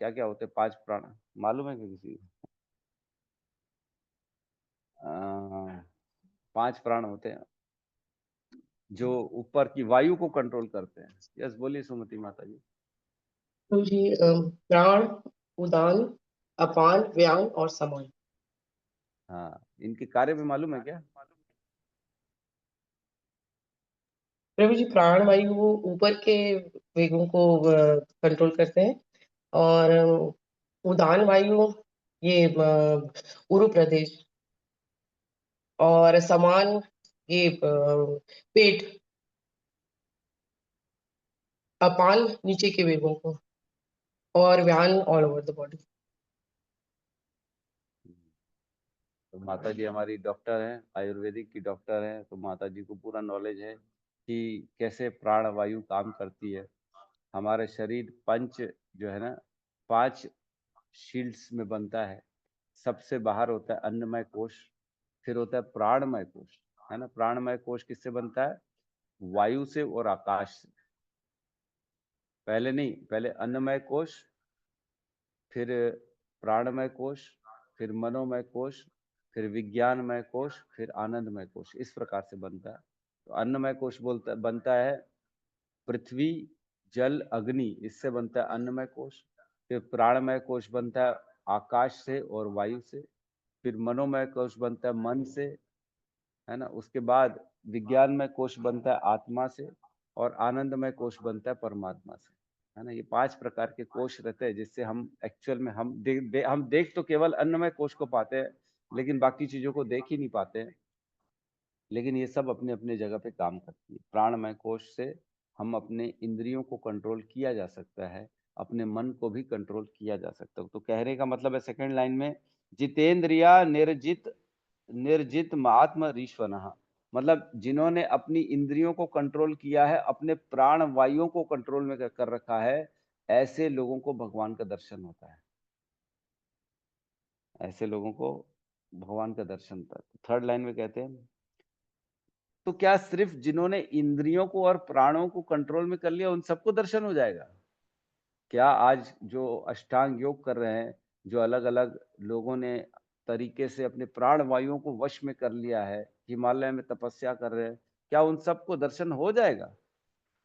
क्या क्या होते हैं 5 प्राण, मालूम है कि किसी को? 5 प्राण होते हैं जो ऊपर की वायु को कंट्रोल करते हैं। यस, बोलिए सुमति माता जी। तो जी प्राण, उदान, अपान, व्यान और समान। हाँ, इनके कार्य में मालूम है क्या? प्रभु जी, प्राण वायु वो ऊपर के वेगों को कंट्रोल करते हैं, और उदान वायु ये उरु प्रदेश, और समान ये पेट, अपान नीचे के वेगों को, और व्यान ऑल ओवर द बॉडी। तो माता जी हमारी डॉक्टर हैं, आयुर्वेदिक की डॉक्टर हैं, तो माता जी को पूरा नॉलेज है कि कैसे प्राण वायु काम करती है। हमारे शरीर पंच जो है ना, 5 शील्ड्स में बनता है। सबसे बाहर होता है अन्नमय कोश, फिर होता है प्राणमय कोश, है ना। प्राणमय कोश किससे बनता है? वायु से और आकाश से। पहले नहीं, पहले अन्नमय कोश, फिर प्राणमय कोश, फिर मनोमय कोश, फिर विज्ञानमय कोश, फिर आनंदमय कोश, इस प्रकार से बनता है। तो अन्नमय कोश बनता है पृथ्वी, जल, अग्नि, इससे बनता है अन्नमय कोश। फिर प्राणमय कोश बनता है आकाश से और वायु से। फिर मनोमय कोश बनता है मन से, है ना। उसके बाद विज्ञानमय कोश बनता है आत्मा से, और आनंदमय कोश बनता है परमात्मा से। है ना। ये 5 प्रकार के कोश रहते हैं जिससे हम एक्चुअल में हम देख तो केवल अन्नमय कोश को पाते हैं, लेकिन बाकी चीजों को देख ही नहीं पाते हैं। लेकिन ये सब अपने अपने जगह पे काम करती है। प्राणमय कोश से हम अपने इंद्रियों को कंट्रोल किया जा सकता है, अपने मन को भी कंट्रोल किया जा सकता है। तो कहने का मतलब है सेकंड लाइन में, जितेंद्रिया निर्जित निर्जित आत्म रीश्वनः, मतलब जिन्होंने अपनी इंद्रियों को कंट्रोल किया है, अपने प्राण वायुओं को कंट्रोल में कर रखा है, ऐसे लोगों को भगवान का दर्शन होता है। ऐसे लोगों को भगवान का दर्शन होता है। थर्ड लाइन में कहते हैं, तो क्या सिर्फ जिन्होंने इंद्रियों को और प्राणों को कंट्रोल में कर लिया उन सबको दर्शन हो जाएगा? क्या आज जो अष्टांग योग कर रहे हैं, जो अलग अलग लोगों ने तरीके से अपने प्राण वायुओं को वश में कर लिया है, हिमालय में तपस्या कर रहे हैं, क्या उन सबको दर्शन हो जाएगा?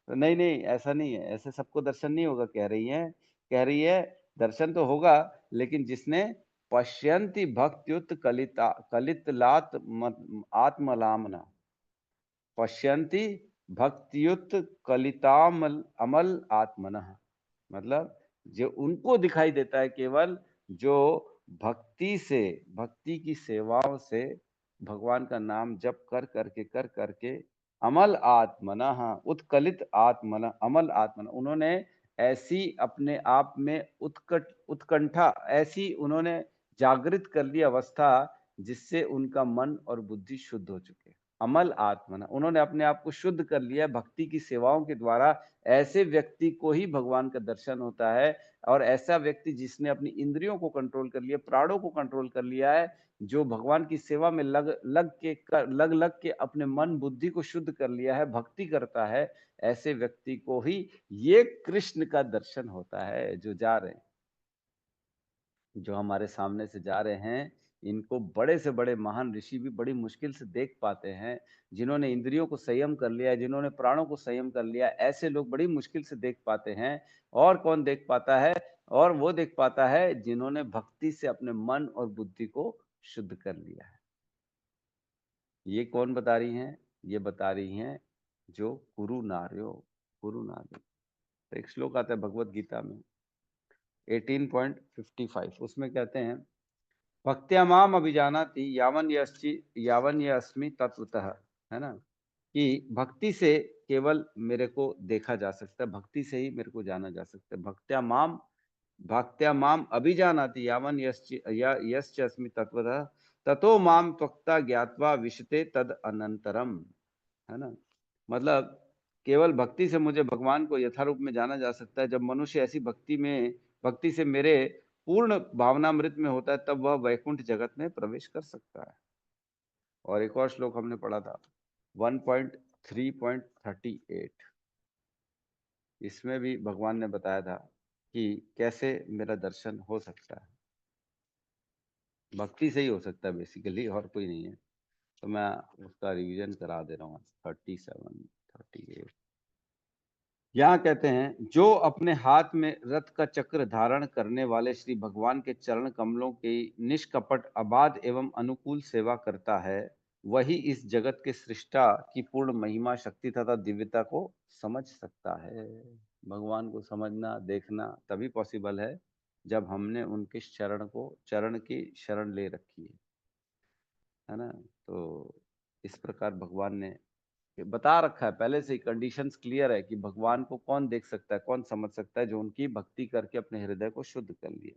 तो नहीं नहीं, ऐसा नहीं है, ऐसे सबको दर्शन नहीं होगा। कह रही है दर्शन तो होगा, लेकिन जिसने पश्यन्ति भक्त्युत कलितलात आत्मलामना, पश्यन्ति भक्तियुत कलितामल अमल आत्मनः, मतलब जो उनको दिखाई देता है केवल जो भक्ति की सेवाओं से भगवान का नाम जप कर करके अमल आत्मनः उत्कलित आत्मन अमल आत्मन, उन्होंने ऐसी अपने आप में उत्कंठा ऐसी उन्होंने जागृत कर ली अवस्था जिससे उनका मन और बुद्धि शुद्ध हो चुके। अमल आत्मना, उन्होंने अपने आप को शुद्ध कर लिया भक्ति की सेवाओं के द्वारा। ऐसे व्यक्ति को ही भगवान का दर्शन होता है। और ऐसा व्यक्ति जिसने अपनी इंद्रियों को कंट्रोल कर लिया, प्राणों को कंट्रोल कर लिया है, जो भगवान की सेवा में लग के अपने मन बुद्धि को शुद्ध कर लिया है, भक्ति करता है, ऐसे व्यक्ति को ही ये कृष्ण का दर्शन होता है। जो जा रहे हैं, जो हमारे सामने से जा रहे हैं, इनको बड़े से बड़े महान ऋषि भी बड़ी मुश्किल से देख पाते हैं। जिन्होंने इंद्रियों को संयम कर लिया, जिन्होंने प्राणों को संयम कर लिया, ऐसे लोग बड़ी मुश्किल से देख पाते हैं। और कौन देख पाता है? और वो देख पाता है जिन्होंने भक्ति से अपने मन और बुद्धि को शुद्ध कर लिया है। ये कौन बता रही हैं? ये बता रही हैं जो कुरु नार्यो। तो एक श्लोक आता है भगवत गीता में 18.55, उसमें कहते हैं, भक्त्या माम अभिजानाति यावन अस्मि तत्वतः, है ना, कि भक्ति से केवल मेरे को देखा जा सकता है, भक्ति से ही मेरे को जाना जा सकता है। भक्त्या माम अभिजानाति यावन यश्च अस्मि तत्वतः ततो माम त्वक्ता ज्ञात्वा विशते तद अनंतरम, है ना। मतलब केवल भक्ति से मुझे भगवान को यथारूप में जाना जा सकता है। जब मनुष्य ऐसी भक्ति से मेरे पूर्ण भावनामृत में होता है, तब वह वैकुंठ जगत में प्रवेश कर सकता है। और एक और श्लोक हमने पढ़ा था 1.3.38, इसमें भी भगवान ने बताया था कि कैसे मेरा दर्शन हो सकता है। भक्ति से ही हो सकता है बेसिकली, और कोई नहीं है। तो मैं उसका रिवीजन करा दे रहा हूँ। 37, 38 यहाँ कहते हैं, जो अपने हाथ में रथ का चक्र धारण करने वाले श्री भगवान के चरण कमलों की निष्कपट अबाध एवं अनुकूल सेवा करता है, वही इस जगत के सृष्टा की पूर्ण महिमा, शक्ति तथा दिव्यता को समझ सकता है। भगवान को समझना, देखना तभी पॉसिबल है जब हमने उनके चरण की शरण ले रखी है ना। तो इस प्रकार भगवान ने बता रखा है पहले से ही, कंडीशंस क्लियर है कि भगवान को कौन देख सकता है, कौन समझ सकता है, जो उनकी भक्ति करके अपने हृदय को शुद्ध कर लिए।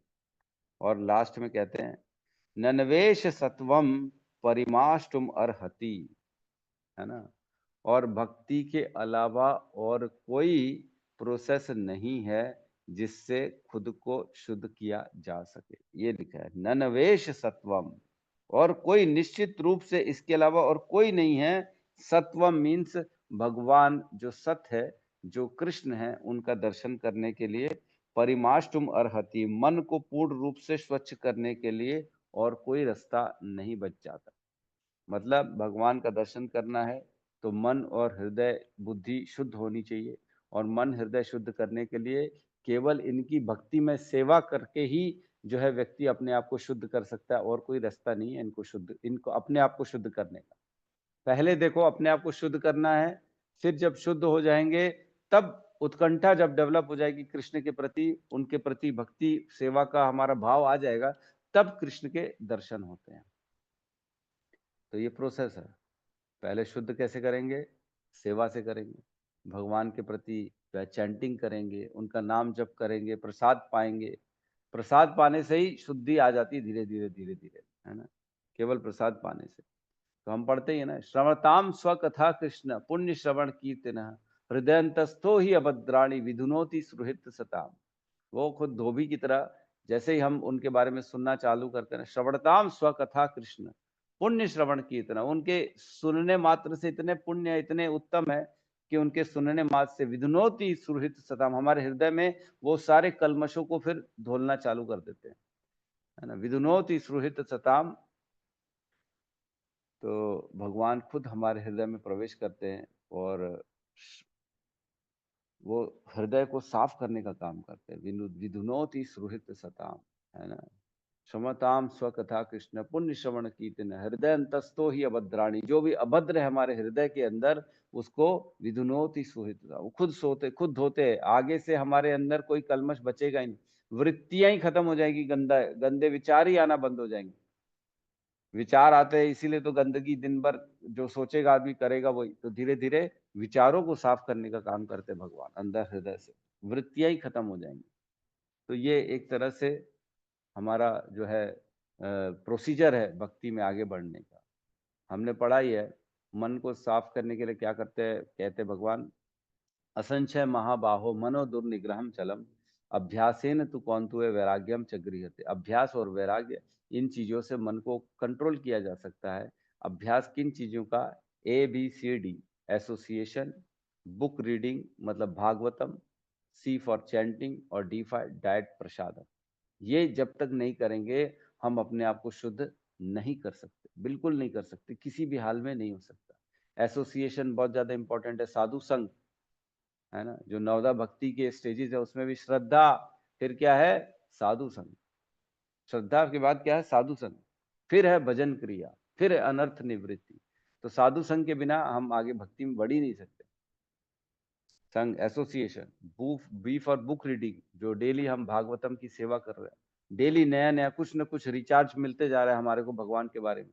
और लास्ट में कहते हैं, नन्वेश सत्वम परिमाष्टुम अर्हति, है ना। और भक्ति के अलावा और कोई प्रोसेस नहीं है जिससे खुद को शुद्ध किया जा सके। ये लिखा है नन्वेश सत्वम, और कोई निश्चित रूप से इसके अलावा और कोई नहीं है। सत्वम मीन्स भगवान जो सत्य है, जो कृष्ण है, उनका दर्शन करने के लिए परिमाष्टुम अर्हति, मन को पूर्ण रूप से स्वच्छ करने के लिए और कोई रास्ता नहीं बच जाता। मतलब भगवान का दर्शन करना है तो मन और हृदय बुद्धि शुद्ध होनी चाहिए। और मन हृदय शुद्ध करने के लिए केवल इनकी भक्ति में सेवा करके ही जो है व्यक्ति अपने आप को शुद्ध कर सकता है, और कोई रास्ता नहीं है इनको अपने आप को शुद्ध करने का। पहले देखो अपने आप को शुद्ध करना है, फिर जब शुद्ध हो जाएंगे तब उत्कंठा जब डेवलप हो जाएगी कृष्ण के प्रति, उनके प्रति भक्ति सेवा का हमारा भाव आ जाएगा, तब कृष्ण के दर्शन होते हैं। तो ये प्रोसेस है। पहले शुद्ध कैसे करेंगे? सेवा से करेंगे, भगवान के प्रति चैंटिंग करेंगे, उनका नाम जप करेंगे, प्रसाद पाएंगे। प्रसाद पाने से ही शुद्धि आ जाती है, धीरे धीरे धीरे धीरे, है ना, केवल प्रसाद पाने से। तो हम पढ़ते ही है ना, श्रवणताम स्वकथा कृष्ण पुण्य श्रवण कीर्तन हृदयंतस्थो ही अभद्राणी विधुनोति सुहृत सताम। वो खुद धोबी की तरह जैसे ही हम उनके बारे में सुनना चालू करते हैं, श्रवणताम स्वकथा कृष्ण पुण्य श्रवण कीर्तन, उनके सुनने मात्र से इतने पुण्य इतने उत्तम है कि उनके सुनने मात्र से विधुनोति सुहृत सताम, हमारे हृदय में वो सारे कलमशों को फिर धोलना चालू कर देते हैं, है ना। विधुनोति सुहृत सताम, तो भगवान खुद हमारे हृदय में प्रवेश करते हैं और वो हृदय को साफ करने का काम करते हैं। विधुनोति सुहृत सताम, है ना। क्षमताम स्वकथा कृष्ण पुण्य श्रवण कीर्तन हृदय अंतस्थो ही अभद्राणी, जो भी अभद्र है हमारे हृदय के अंदर उसको विधुनोति सुहृत, वो खुद सोते खुद धोते, आगे से हमारे अंदर कोई कलमश बचेगा ही नहीं, वृत्तियां ही खत्म हो जाएगी, गंदे विचार ही आना बंद हो जाएंगे। विचार आते हैं इसीलिए तो गंदगी दिन भर जो सोचेगा आदमी करेगा वही, तो धीरे धीरे विचारों को साफ करने का काम करते हैं भगवान अंदर हृदय से, वृत्तियां ही खत्म हो जाएंगी। तो ये एक तरह से हमारा जो है प्रोसीजर है भक्ति में आगे बढ़ने का। हमने पढ़ा ही है, मन को साफ करने के लिए क्या करते हैं, कहते भगवान असंचय महाबाहो मनो दुर्निग्रहम चलम अभ्यासेन तु कौंतुए वैराग्यम च गृह्यते। अभ्यास और वैराग्य, इन चीजों से मन को कंट्रोल किया जा सकता है। अभ्यास किन चीजों का? ABCD एसोसिएशन, बुक रीडिंग मतलब भागवतम, C फॉर चैंटिंग और D फॉर डाइट प्रसादम। ये जब तक नहीं करेंगे हम अपने आप को शुद्ध नहीं कर सकते, बिल्कुल नहीं कर सकते, किसी भी हाल में नहीं हो सकता। एसोसिएशन बहुत ज्यादा इंपॉर्टेंट है, साधु संघ, है ना, जो नवदा भक्ति के स्टेजेस है उसमें भी श्रद्धा, फिर क्या है? साधु संग। श्रद्धा के बाद क्या है? साधु संग, फिर है भजन क्रिया, फिर है अनर्थ निवृत्ति। तो साधु संघ के बिना हम आगे भक्ति में बढ़ ही नहीं सकते। संघ association, be for book reading, जो डेली हम भागवतम की सेवा कर रहे हैं, डेली नया नया कुछ न कुछ रिचार्ज मिलते जा रहा है हमारे को भगवान के बारे में,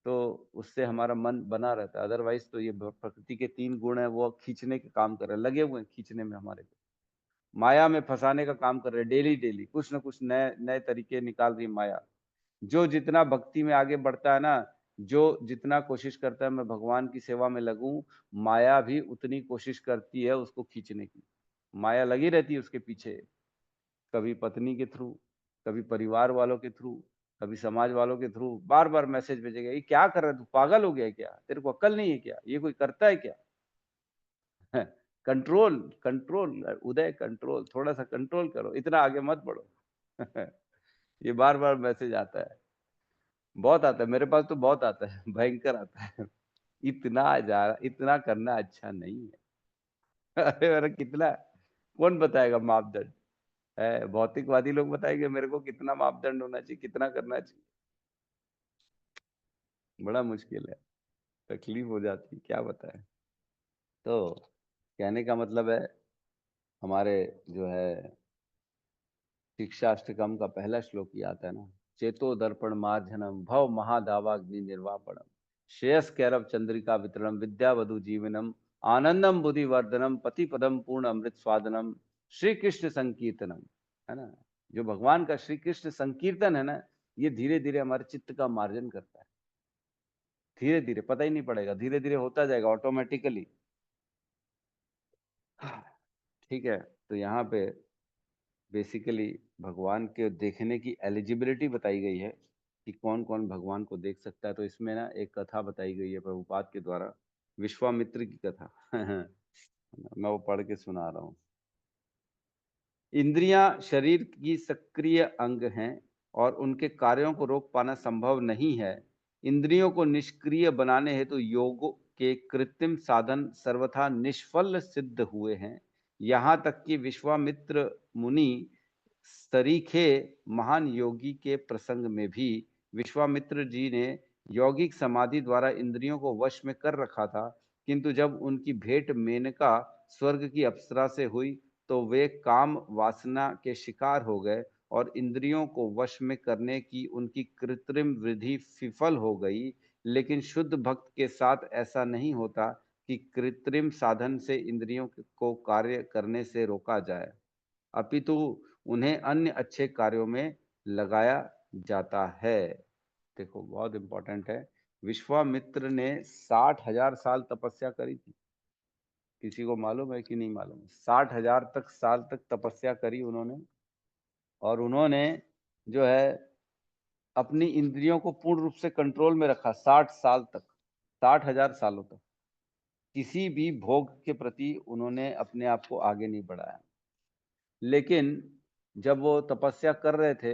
तो उससे हमारा मन बना रहता है। अदरवाइज तो ये प्रकृति के 3 गुण है वो खींचने के काम कर रहे हैं, लगे हुए हैं खींचने में, हमारे को माया में फंसाने का काम कर रहे हैं। डेली डेली कुछ न कुछ नए नए तरीके निकाल रही है माया। जो जितना भक्ति में आगे बढ़ता है ना, जो जितना कोशिश करता है मैं भगवान की सेवा में लगूं, माया भी उतनी कोशिश करती है उसको खींचने की। माया लगी रहती है उसके पीछे, कभी पत्नी के थ्रू, कभी परिवार वालों के थ्रू, कभी समाज वालों के थ्रू, बार बार मैसेज भेजेगा, ये क्या कर रहा है तू, पागल हो गया है क्या, तेरे को अक्ल नहीं है क्या, ये कोई करता है क्या? कंट्रोल कंट्रोल उदय, कंट्रोल, थोड़ा सा कंट्रोल करो, इतना आगे मत बढ़ो। ये बार बार मैसेज आता है, बहुत आता है मेरे पास तो, बहुत आता है, भयंकर आता है। इतना करना अच्छा नहीं है। अरे मेरा कितना, कौन बताएगा मापदंड है? भौतिकवादी लोग बताएंगे मेरे को कितना मापदंड होना चाहिए, कितना करना चाहिए। बड़ा मुश्किल है, तकलीफ हो जाती है, क्या बताएं। तो कहने का मतलब है, हमारे जो है शिक्षाष्टकम का पहला श्लोक ये आता है ना, चेतो दर्पण मार्जनम भव महादावाग्नि निर्वापणम श्रेयस कैरव चंद्रिका वितरणम विद्यावधु जीवनम आनंदम बुद्धि वर्धनम पति पदम पूर्ण अमृत स्वादनम श्री कृष्ण संकीर्तनम, है ना। जो भगवान का श्री कृष्ण संकीर्तन है ना, ये धीरे धीरे हमारे चित्त का मार्जन करता है, धीरे धीरे, पता ही नहीं पड़ेगा, धीरे धीरे होता जाएगा ऑटोमेटिकली। ठीक है, तो यहाँ पे बेसिकली भगवान के देखने की एलिजिबिलिटी बताई गई है कि कौन कौन भगवान को देख सकता है। तो इसमें ना एक कथा बताई गई है प्रभुपाद के द्वारा, विश्वामित्र की कथा। मैं वो पढ़ के सुना रहा हूँ। इंद्रियां शरीर की सक्रिय अंग हैं और उनके कार्यों को रोक पाना संभव नहीं है। इंद्रियों को निष्क्रिय बनाने हेतु योग के कृत्रिम साधन सर्वथा निष्फल सिद्ध हुए हैं। यहाँ तक कि विश्वामित्र मुनि सरीखे महान योगी के प्रसंग में भी विश्वामित्र जी ने यौगिक समाधि द्वारा इंद्रियों को वश में कर रखा था, किंतु जब उनकी भेंट मेनका स्वर्ग की अप्सरा से हुई तो वे काम वासना के शिकार हो गए और इंद्रियों को वश में करने की उनकी कृत्रिम विधि विफल हो गई। लेकिन शुद्ध भक्त के साथ ऐसा नहीं होता कि कृत्रिम साधन से इंद्रियों को कार्य करने से रोका जाए, अपितु उन्हें अन्य अच्छे कार्यों में लगाया जाता है। देखो बहुत इंपॉर्टेंट है। विश्वामित्र ने 60,000 साल तपस्या करी थी। किसी को मालूम है कि नहीं मालूम? 60,000 साल तक तपस्या करी उन्होंने, और उन्होंने जो है अपनी इंद्रियों को पूर्ण रूप से कंट्रोल में रखा 60 साल तक, 60,000 सालों तक। किसी भी भोग के प्रति उन्होंने अपने आप को आगे नहीं बढ़ाया। लेकिन जब वो तपस्या कर रहे थे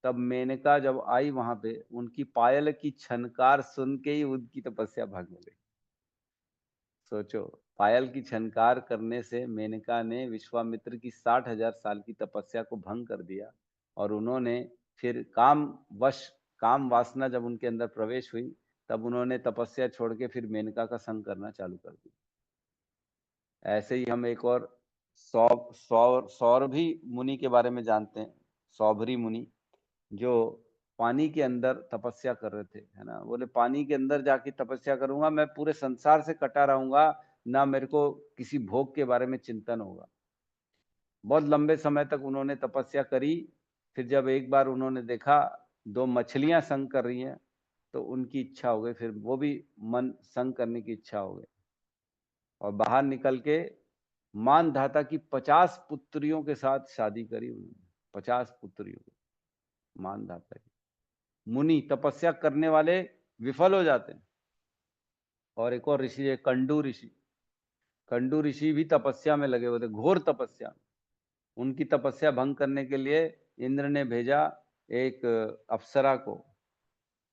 तब मेनका जब आई वहां पे, उनकी पायल की छनकार सुन के ही उनकी तपस्या भागने लगी। सोचो, पायल की छनकार करने से मेनका ने विश्वामित्र की 60,000 साल की तपस्या को भंग कर दिया, और उन्होंने फिर काम वासना जब उनके अंदर प्रवेश हुई तब उन्होंने तपस्या छोड़ के फिर मेनका का संग करना चालू कर दिया। ऐसे ही हम एक और सौरभी मुनि के बारे में जानते हैं। सौभरी मुनि जो पानी के अंदर तपस्या कर रहे थे, है ना। बोले पानी के अंदर जाके तपस्या करूंगा, मैं पूरे संसार से कटा रहूंगा, ना मेरे को किसी भोग के बारे में चिंतन होगा। बहुत लंबे समय तक उन्होंने तपस्या करी। फिर जब एक बार उन्होंने देखा 2 मछलियां संग कर रही हैं तो उनकी इच्छा हो गई, फिर वो भी मन संग करने की इच्छा हो गई, और बाहर निकल के मानधाता की 50 पुत्रियों के साथ शादी करी उन्होंने। 50 पुत्रियों की मानधाता की। मुनि तपस्या करने वाले विफल हो जाते हैं। और एक और ऋषि है कंडू ऋषि। कंडू ऋषि भी तपस्या में लगे हुए थे, घोर तपस्या। उनकी तपस्या भंग करने के लिए इंद्र ने भेजा एक अप्सरा को,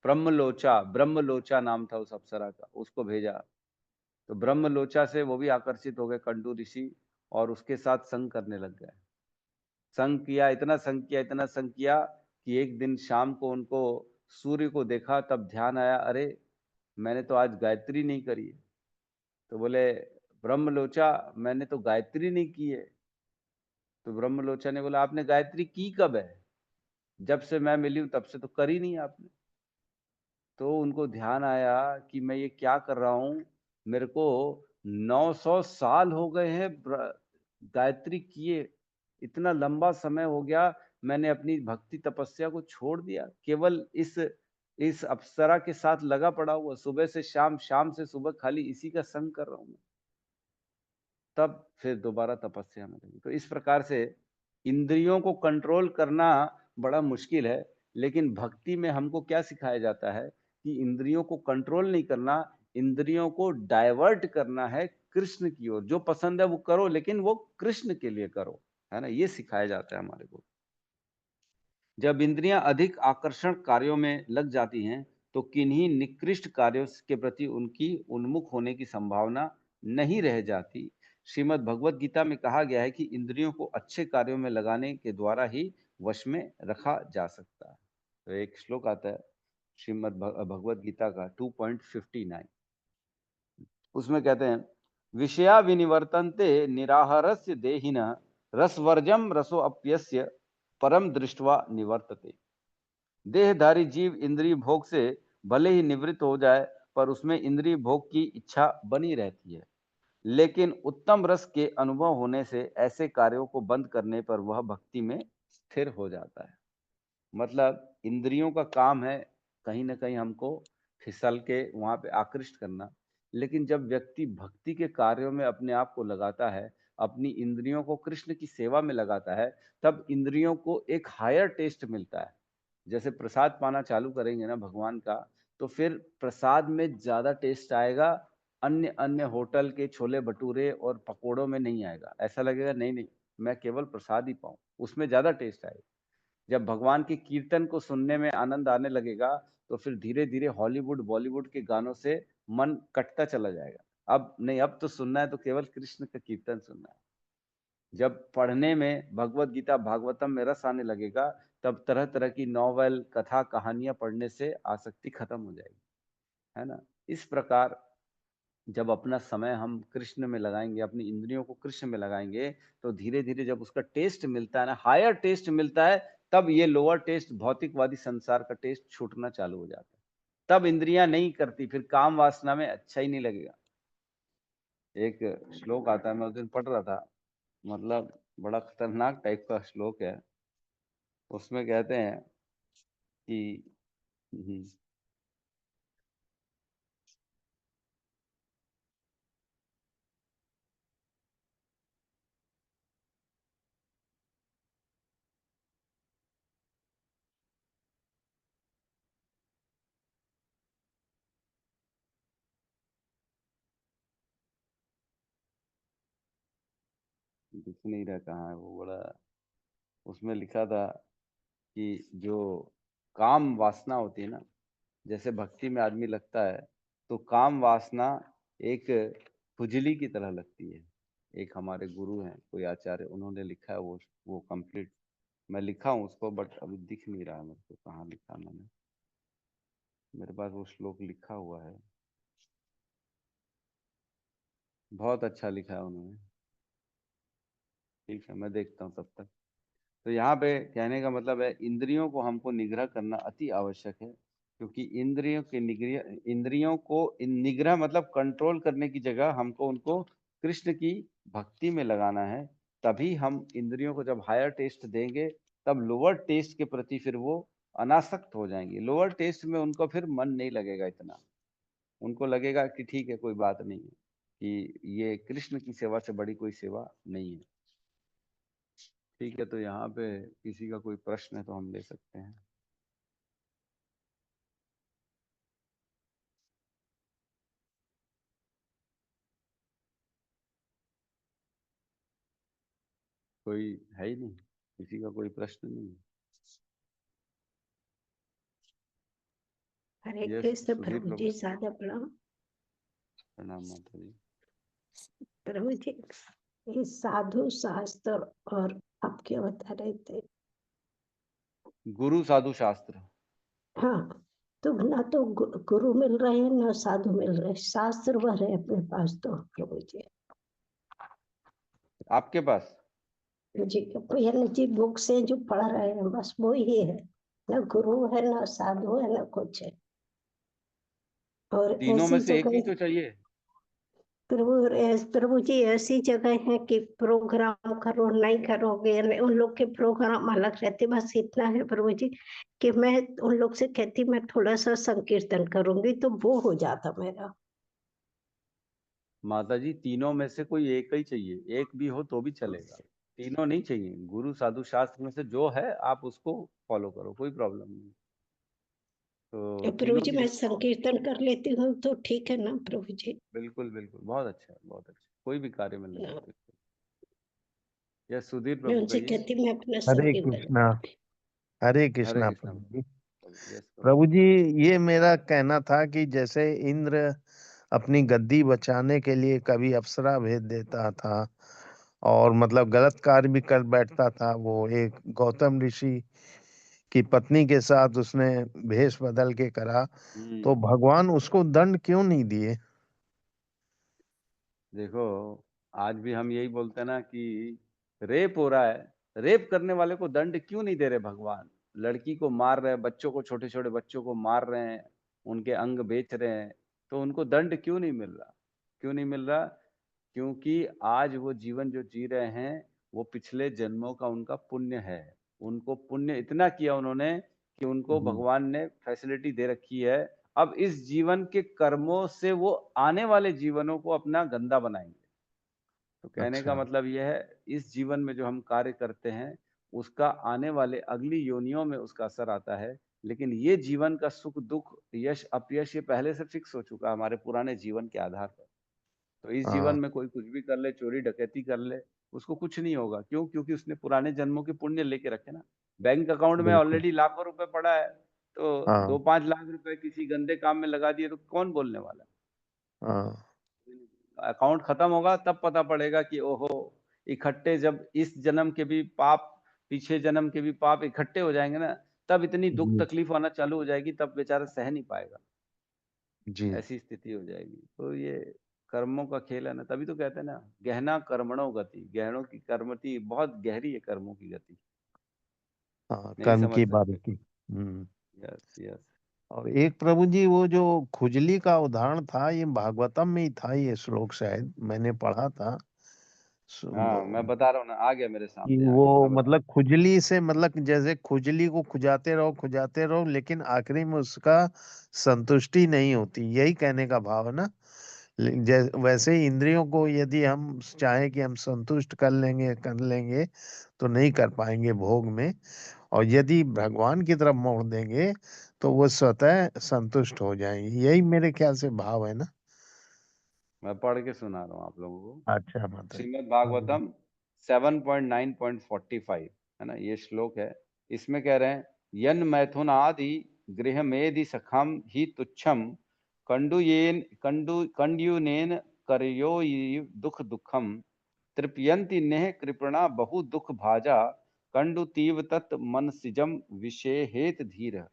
ब्रह्मलोचा नाम था उस अप्सरा का, उसको भेजा। तो ब्रह्मलोचा से वो भी आकर्षित हो गए कंडू ऋषि, और उसके साथ संग करने लग गए। संग किया, इतना संग किया कि एक दिन शाम को उनको सूर्य को देखा, तब ध्यान आया, अरे मैंने तो आज गायत्री नहीं करी है। तो बोले ब्रह्मलोचा, मैंने तो गायत्री नहीं की है। तो ब्रह्मलोचा ने बोला, आपने गायत्री की कब है? जब से मैं मिली हूं तब से तो करी नहीं आपने। तो उनको ध्यान आया कि मैं ये क्या कर रहा हूं, मेरे को 900 साल हो गए हैं गायत्री किए, इतना लंबा समय हो गया, मैंने अपनी भक्ति तपस्या को छोड़ दिया, केवल इस अप्सरा के साथ लगा पड़ा हुआ, सुबह से शाम, शाम से सुबह, खाली इसी का संग कर रहा हूं। तब फिर दोबारा तपस्या में लगी। तो इस प्रकार से इंद्रियों को कंट्रोल करना बड़ा मुश्किल है, लेकिन भक्ति में हमको क्या सिखाया जाता है कि इंद्रियों को कंट्रोल नहीं करना, इंद्रियों को डाइवर्ट करना है कृष्ण की ओर। जो पसंद है वो करो, लेकिन वो कृष्ण के लिए करो, है ना। ये सिखाया जाता है हमारे को। जब इंद्रियां अधिक आकर्षण कार्यों में लग जाती हैं तो किन्हीं निकृष्ट कार्यों के प्रति उनकी उन्मुख होने की संभावना नहीं रह जाती। श्रीमद् भगवत गीता में कहा गया है कि इंद्रियों को अच्छे कार्यों में लगाने के द्वारा ही वश में रखा जा सकता है। तो एक श्लोक आता है श्रीमद् भगवत गीता का 2.59, उसमें कहते हैं, विषया विनिवर्तन्ते निराहारस्य देहिनः रसवर्जम रसो अप्यस्य परम दृष्ट्वा निवर्तते। देहधारी जीव इंद्रिय भोग से भले ही निवृत्त हो जाए, पर उसमें इंद्रिय भोग की इच्छा बनी रहती है। लेकिन उत्तम रस के अनुभव होने से ऐसे कार्यों को बंद करने पर वह भक्ति में स्थिर हो जाता है। मतलब इंद्रियों का काम है कहीं ना कहीं हमको फिसल के वहां पे आकृष्ट करना, लेकिन जब व्यक्ति भक्ति के कार्यों में अपने आप को लगाता है, अपनी इंद्रियों को कृष्ण की सेवा में लगाता है, तब इंद्रियों को एक हायर टेस्ट मिलता है। जैसे प्रसाद पाना चालू करेंगे ना भगवान का, तो फिर प्रसाद में ज्यादा टेस्ट आएगा, अन्य अन्य होटल के छोले भटूरे और पकोड़ों में नहीं आएगा। ऐसा लगेगा नहीं नहीं, मैं केवल प्रसाद ही पाऊं, उसमें ज्यादा टेस्ट आएगा। जब भगवान के कीर्तन को सुनने में आनंद आने लगेगा तो फिर धीरे धीरे हॉलीवुड बॉलीवुड के गानों से मन कटता चला जाएगा। अब नहीं, अब तो सुनना है तो केवल कृष्ण का कीर्तन सुनना है। जब पढ़ने में भगवत गीता भागवतम में रस आने लगेगा, तब तरह तरह की नॉवेल कथा कहानियां पढ़ने से आसक्ति खत्म हो जाएगी, है ना। इस प्रकार जब अपना समय हम कृष्ण में लगाएंगे, अपनी इंद्रियों को कृष्ण में लगाएंगे, तो धीरे धीरे जब उसका टेस्ट मिलता है ना, हायर टेस्ट मिलता है, तब ये लोअर टेस्ट, भौतिकवादी संसार का टेस्ट छूटना चालू हो जाता है। तब इंद्रियां नहीं करती, फिर काम वासना में अच्छा ही नहीं लगेगा। एक श्लोक आता है, मैं उस दिन पढ़ रहा था, मतलब बड़ा खतरनाक टाइप का श्लोक है। उसमें कहते हैं कि दिख नहीं रहा कहाँ है वो, बड़ा उसमें लिखा था कि जो काम वासना होती है ना, जैसे भक्ति में आदमी लगता है, तो काम वासना एक खुजली की तरह लगती है। एक हमारे गुरु हैं, कोई आचार्य, उन्होंने लिखा है वो कंप्लीट, मैं लिखा हूँ उसको, बट अभी दिख नहीं रहा है मेरे को, कहाँ लिखा मैंने, मेरे पास वो श्लोक लिखा हुआ है, बहुत अच्छा लिखा है उन्होंने। ठीक है, मैं देखता हूँ तब तक। तो यहाँ पे कहने का मतलब है, इंद्रियों को हमको निग्रह करना अति आवश्यक है, क्योंकि इंद्रियों को निग्रह मतलब कंट्रोल करने की जगह हमको उनको कृष्ण की भक्ति में लगाना है। तभी हम इंद्रियों को जब हायर टेस्ट देंगे, तब लोअर टेस्ट के प्रति फिर वो अनासक्त हो जाएंगे। लोअर टेस्ट में उनको फिर मन नहीं लगेगा इतना, उनको लगेगा कि ठीक है, कोई बात नहीं है, कि ये कृष्ण की सेवा से बड़ी कोई सेवा नहीं है। ठीक है, तो यहाँ पे किसी का कोई प्रश्न है तो हम ले सकते हैं। कोई है ही नहीं, किसी का कोई प्रश्न नहीं। हरे यस, कृष्ण सुधीर प्रभु प्रभु। जी, सादा प्रणाम। प्रणाम माता जी। प्रभु जी, ये साधु शास्त्र और आप क्या बता रहे थे? गुरु साधु शास्त्र। हाँ, तो ना तो गुरु मिल रहे हैं, ना साधु मिल रहे, शास्त्र भर है अपने पास तो प्रभु जी। आपके पास जी, यानी जी बुक से जो पढ़ रहे हैं बस वो ही है, ना गुरु है, ना साधु है, ना कुछ है। और तीनों में ऐसी से एक ही जगह तो चाहिए। प्रभु जी ऐसी जगह है कि प्रोग्राम करो नहीं करोगे, यानी उन लोग के प्रोग्राम अलग रहते। बस इतना है प्रभु जी कि मैं उन लोग से कहती मैं थोड़ा सा संकीर्तन करूंगी तो वो हो जाता मेरा। माता जी, तीनों में से कोई एक ही चाहिए, एक भी हो तो भी चलेगा, तीनों नहीं चाहिए। गुरु साधु शास्त्र में से जो है आप उसको फॉलो करो, कोई प्रॉब्लम नहीं। तो प्रभु तीनों जी की मैं जगह संकीर्तन कर लेती हूँ तो ठीक है ना प्रभु जी? बिल्कुल बिल्कुल, बहुत अच्छा है, बहुत अच्छा, कोई भी कार्य में लगे। ना, बिल्कुल। यस, सुधीर मैं प्रभु उनसे कहिए। कहती मैं अपना हरे संकीर्तन। कृष्णा। हरे हरे कृष्णा कृष्णा। प्रभु जी। यस प्रभु। प्रभु जी, ये मेरा कहना था कि जैसे इंद्र अपनी गद्दी बचाने के लिए कभी अप्सरा भेज देता था और मतलब गलत कार्य भी कर बैठता था, वो एक गौतम ऋषि की पत्नी के साथ उसने भेष बदल के करा, तो भगवान उसको दंड क्यों नहीं दिए? देखो, आज भी हम यही बोलते हैं ना कि रेप हो रहा है, रेप करने वाले को दंड क्यों नहीं दे रहे भगवान? लड़की को मार रहे हैं, बच्चों को, छोटे छोटे बच्चों को मार रहे हैं, उनके अंग बेच रहे हैं, तो उनको दंड क्यों नहीं मिल रहा? क्यों नहीं मिल रहा? क्योंकि आज वो जीवन जो जी रहे हैं, वो पिछले जन्मों का उनका पुण्य है। उनको पुण्य इतना किया उन्होंने कि उनको जी। भगवान ने फैसिलिटी दे रखी है। अब इस जीवन के कर्मों से वो आने वाले जीवनों को अपना गंदा बनाएंगे। तो कहने का अच्छा। मतलब यह है, इस जीवन में जो हम कार्य करते हैं, उसका आने वाले अगली योनियों में उसका असर आता है। लेकिन ये जीवन का सुख दुख, यश अपयश, ये पहले से फिक्स हो चुका है हमारे पुराने जीवन के आधार पर। तो इस जीवन हाँ, में कोई कुछ भी कर ले, चोरी डकैती कर ले, उसको कुछ नहीं होगा। क्यों? क्योंकि उसने पुराने जन्मों के पुण्य लेके रखे ना। बैंक अकाउंट में बिल्कुल। ऑलरेडी लाखों रुपए पड़ा है, तो हाँ, 2-5 लाख रुपए किसी गंदे काम में लगा दिए तो कौन बोलने वाला? हाँ। अकाउंट खत्म होगा तब पता पड़ेगा कि ओहो, इकट्ठे जब इस जन्म के भी पाप, पीछे जन्म के भी पाप इकट्ठे हो जाएंगे ना, तब इतनी दुख जी, तकलीफ आना चालू हो जाएगी, तब बेचारा सह नहीं पाएगा। जी। ऐसी स्थिति हो जाएगी। तो ये कर्मों का खेल है ना, तभी तो कहते हैं ना गहना कर्मणों गति, गहनों की कर्मति बहुत गहरी है, कर्मों की गति हाँ, नहीं कर्म समझ की सकते। बारीकी। Yes yes. और एक प्रभु जी वो जो खुजली का उदाहरण था, ये भागवतम में ही था, ये श्लोक शायद मैंने पढ़ा था। हाँ मैं बता रहा हूँ ना, आ गया मेरे कि सामने, आ वो गया, मैं बता मतलब खुजली से, मतलब जैसे खुजली को खुजाते रहो लेकिन आखिरी में उसका संतुष्टि नहीं होती, यही कहने का भाव है ना। वैसे ही इंद्रियों को यदि हम चाहें कि हम संतुष्ट कर लेंगे तो नहीं कर पाएंगे भोग में, और यदि भगवान की तरफ मोड़ देंगे तो वो स्वतः संतुष्ट हो जाएंगे, यही मेरे ख्याल से भाव है ना। मैं पढ़ के सुना रहा हूँ आप लोगों को। अच्छा माता जी। श्रीमद् भागवतम 7.9.45 है ना, ये श्लोक है। इसमें कह रहे हैं, यन मैथुनादि गृह मेदि सखम ही तुच्छम कंडुयूनेन करयो दुख दुखम तृप्यंति नेह कृपणा बहु दुख भाजा कंडु तीव तत् मनसिजम विषय हेत धीर।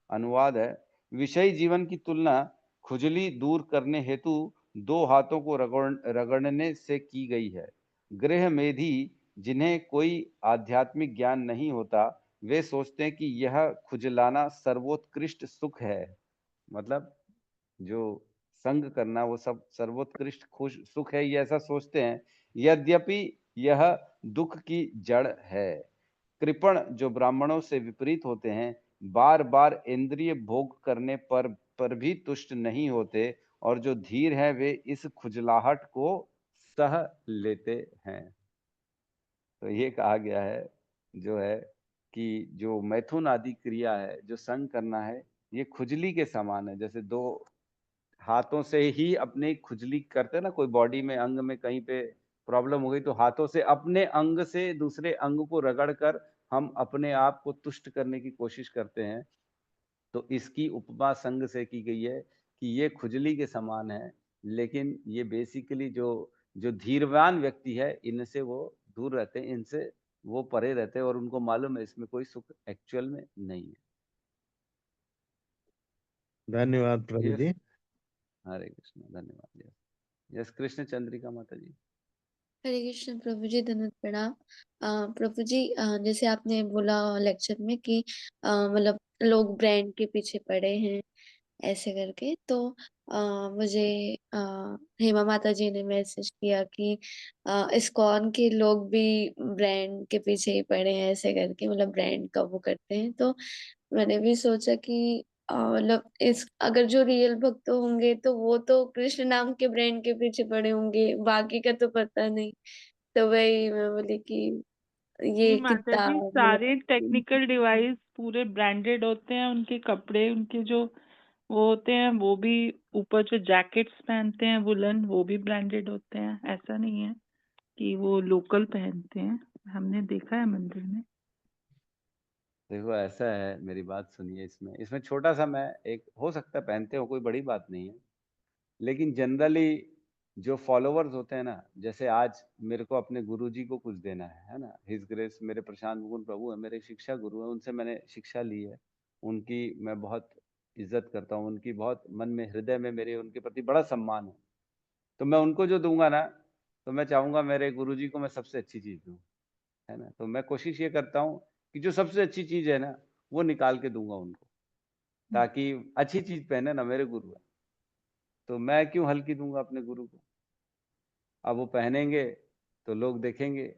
अनुवाद है, विषय जीवन की तुलना खुजली दूर करने हेतु दो हाथों को रगड़ने से की गई है। गृह मेधी जिन्हें कोई आध्यात्मिक ज्ञान नहीं होता, वे सोचते हैं कि यह खुजलाना सर्वोत्कृष्ट सुख है। मतलब जो संग करना वो सब सर्वोत्कृष्ट खुश सुख है, ये ऐसा सोचते हैं। यद्यपि यह दुख की जड़ है। कृपण जो ब्राह्मणों से विपरीत होते हैं, बार बार इंद्रिय भोग करने पर भी तुष्ट नहीं होते, और जो धीर है वे इस खुजलाहट को सह लेते हैं। तो ये कहा गया है जो है कि जो मैथुन आदि क्रिया है, जो संग करना है, ये खुजली के समान है। जैसे दो हाथों से ही अपने खुजली करते हैं ना, कोई बॉडी में अंग में कहीं पे प्रॉब्लम हो गई तो हाथों से अपने अंग से दूसरे अंग को रगड़ कर हम अपने आप को तुष्ट करने की कोशिश करते हैं। तो इसकी उपमा संग से की गई है कि ये खुजली के समान है, लेकिन ये बेसिकली जो जो धीरवान व्यक्ति है, इनसे वो दूर रहते हैं, इनसे वो परे रहते हैं, और उनको मालूम है इसमें कोई सुख एक्चुअल में नहीं है। धन्यवाद प्रभु यस, जी। हरे कृष्ण, धन्यवाद। यस यस, कृष्ण चंद्रिका माता जी। हरे कृष्ण प्रभु जी, धन्यवाद प्रणाम। प्रभु जी, जैसे आपने बोला लेक्चर में कि मतलब लोग ब्रांड के पीछे पड़े हैं ऐसे करके, तो मुझे हेमा माता जी ने मैसेज किया कि इस्कॉन के लोग भी ब्रांड के पीछे ही पड़े हैं ऐसे करके, मतलब ब्रांड का वो करते हैं। तो मैंने भी सोचा कि मतलब इस अगर जो रियल भक्त होंगे तो वो तो कृष्ण नाम के ब्रांड के पीछे पड़े होंगे, बाकी का तो पता नहीं। तो वही मैं बोली कि जी ये माता कितना जी, मतलब। सारे टेक्निकल डिवाइस पूरे ब्रांडेड होते हैं, उनके कपड़े, उनके जो वो होते हैं वो भी, ऊपर जो जैकेट्स पहनते हैं वुलन, वो भी ब्रांडेड होते हैं। ऐसा नहीं है कि वो लोकल पहनते हैं, हमने देखा है मंदिर में। देखो ऐसा है, मेरी बात सुनिए। इसमें इसमें छोटा सा मैं एक, हो सकता है पहनते हो, कोई बड़ी बात नहीं है, लेकिन जनरली जो फॉलोवर्स होते हैं ना, जैसे आज मेरे को अपने गुरुजी को कुछ देना है ना, हिज ग्रेस मेरे प्रशांत मुकुंद प्रभु है, मेरे शिक्षा गुरु है, उनसे मैंने शिक्षा ली है, उनकी मैं बहुत इज्जत करता हूँ, उनकी बहुत मन में हृदय में मेरे उनके प्रति बड़ा सम्मान है। तो मैं उनको जो दूंगा ना, तो मैं चाहूंगा मेरे गुरुजी को मैं सबसे अच्छी चीज दूं, है ना। तो मैं कोशिश ये करता हूँ कि जो सबसे अच्छी चीज है ना, वो निकाल के दूंगा उनको, ताकि अच्छी चीज पहने ना, मेरे गुरु है, तो मैं क्यों हल्की दूंगा अपने गुरु को। अब वो पहनेंगे तो लोग देखेंगे,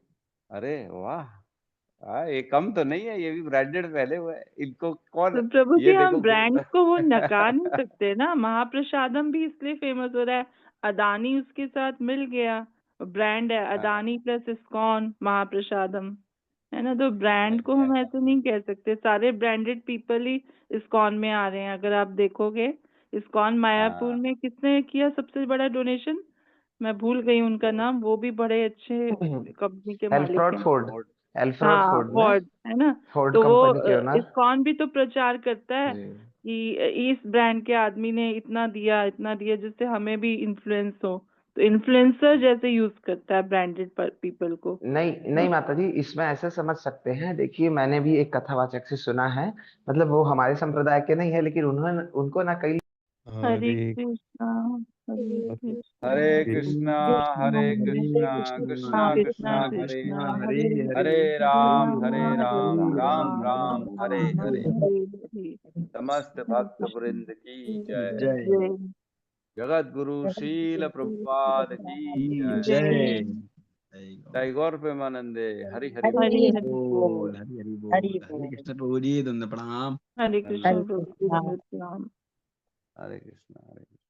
अरे वाह, ये कम तो नहीं है, ये भी ब्रांडेड पहने हुए है, इनको कौन। तो प्रभु ये जी, हम देखो ब्रांड्स को वो नकार नहीं सकते ना। महाप्रसादम भी इसलिए फेमस हो रहा है, अदानी उसके साथ मिल गया, ब्रांड है अदानी प्लस इस्कॉन महाप्रसादम, है ना। तो ब्रांड को हम ऐसे नहीं कह सकते, सारे ब्रांडेड पीपल ही इस्कॉन में आ रहे हैं। अगर आप देखोगे, इस्कॉन मायापुर में किसने किया सबसे बड़ा डोनेशन, मैं भूल गई उनका नाम, वो भी बड़े अच्छे कंपनी के मालिक एल्फ्रेड हैं। फोर्ड, एल्फ्रेड हाँ, फोर्ड ना, फोर्ड, है ना। फोर्ड तो वो कंपनी के ओनर इस्कॉन भी तो प्रचार करता है जी। कि इस ब्रांड के आदमी ने इतना दिया जिससे हमें भी इन्फ्लुएंस हो। तो इन्फ्लुएंसर जैसे यूज करता है ब्रांडेड पीपल को। नहीं नहीं माता जी, इसमें ऐसे समझ सकते हैं। देखिए, मैंने भी एक कथावाचक से सुना है, मतलब वो हमारे संप्रदाय के नहीं है, लेकिन उन्होंने उनको ना कई हरे हरे कृष्णा। हरे कृष्णा कृष्णा कृष्णा हरे हरे, हरे राम राम राम हरे हरे। समस्त भक्त वृंद की जय। जगत गुरु शील प्रभुपाद की जय। जय गौर प्रेमानंदे। हरि हरि बोल। हरि हरि बोल, हरि हरि बोल। हरि हरे बोल। कृष्ण प्रभु जी, दंड प्रणाम। हरे कृष्ण हरि प्रभु जी, कृष्णा। दंडवत प्रणाम। हरे कृष्णा हरे कृष्णा।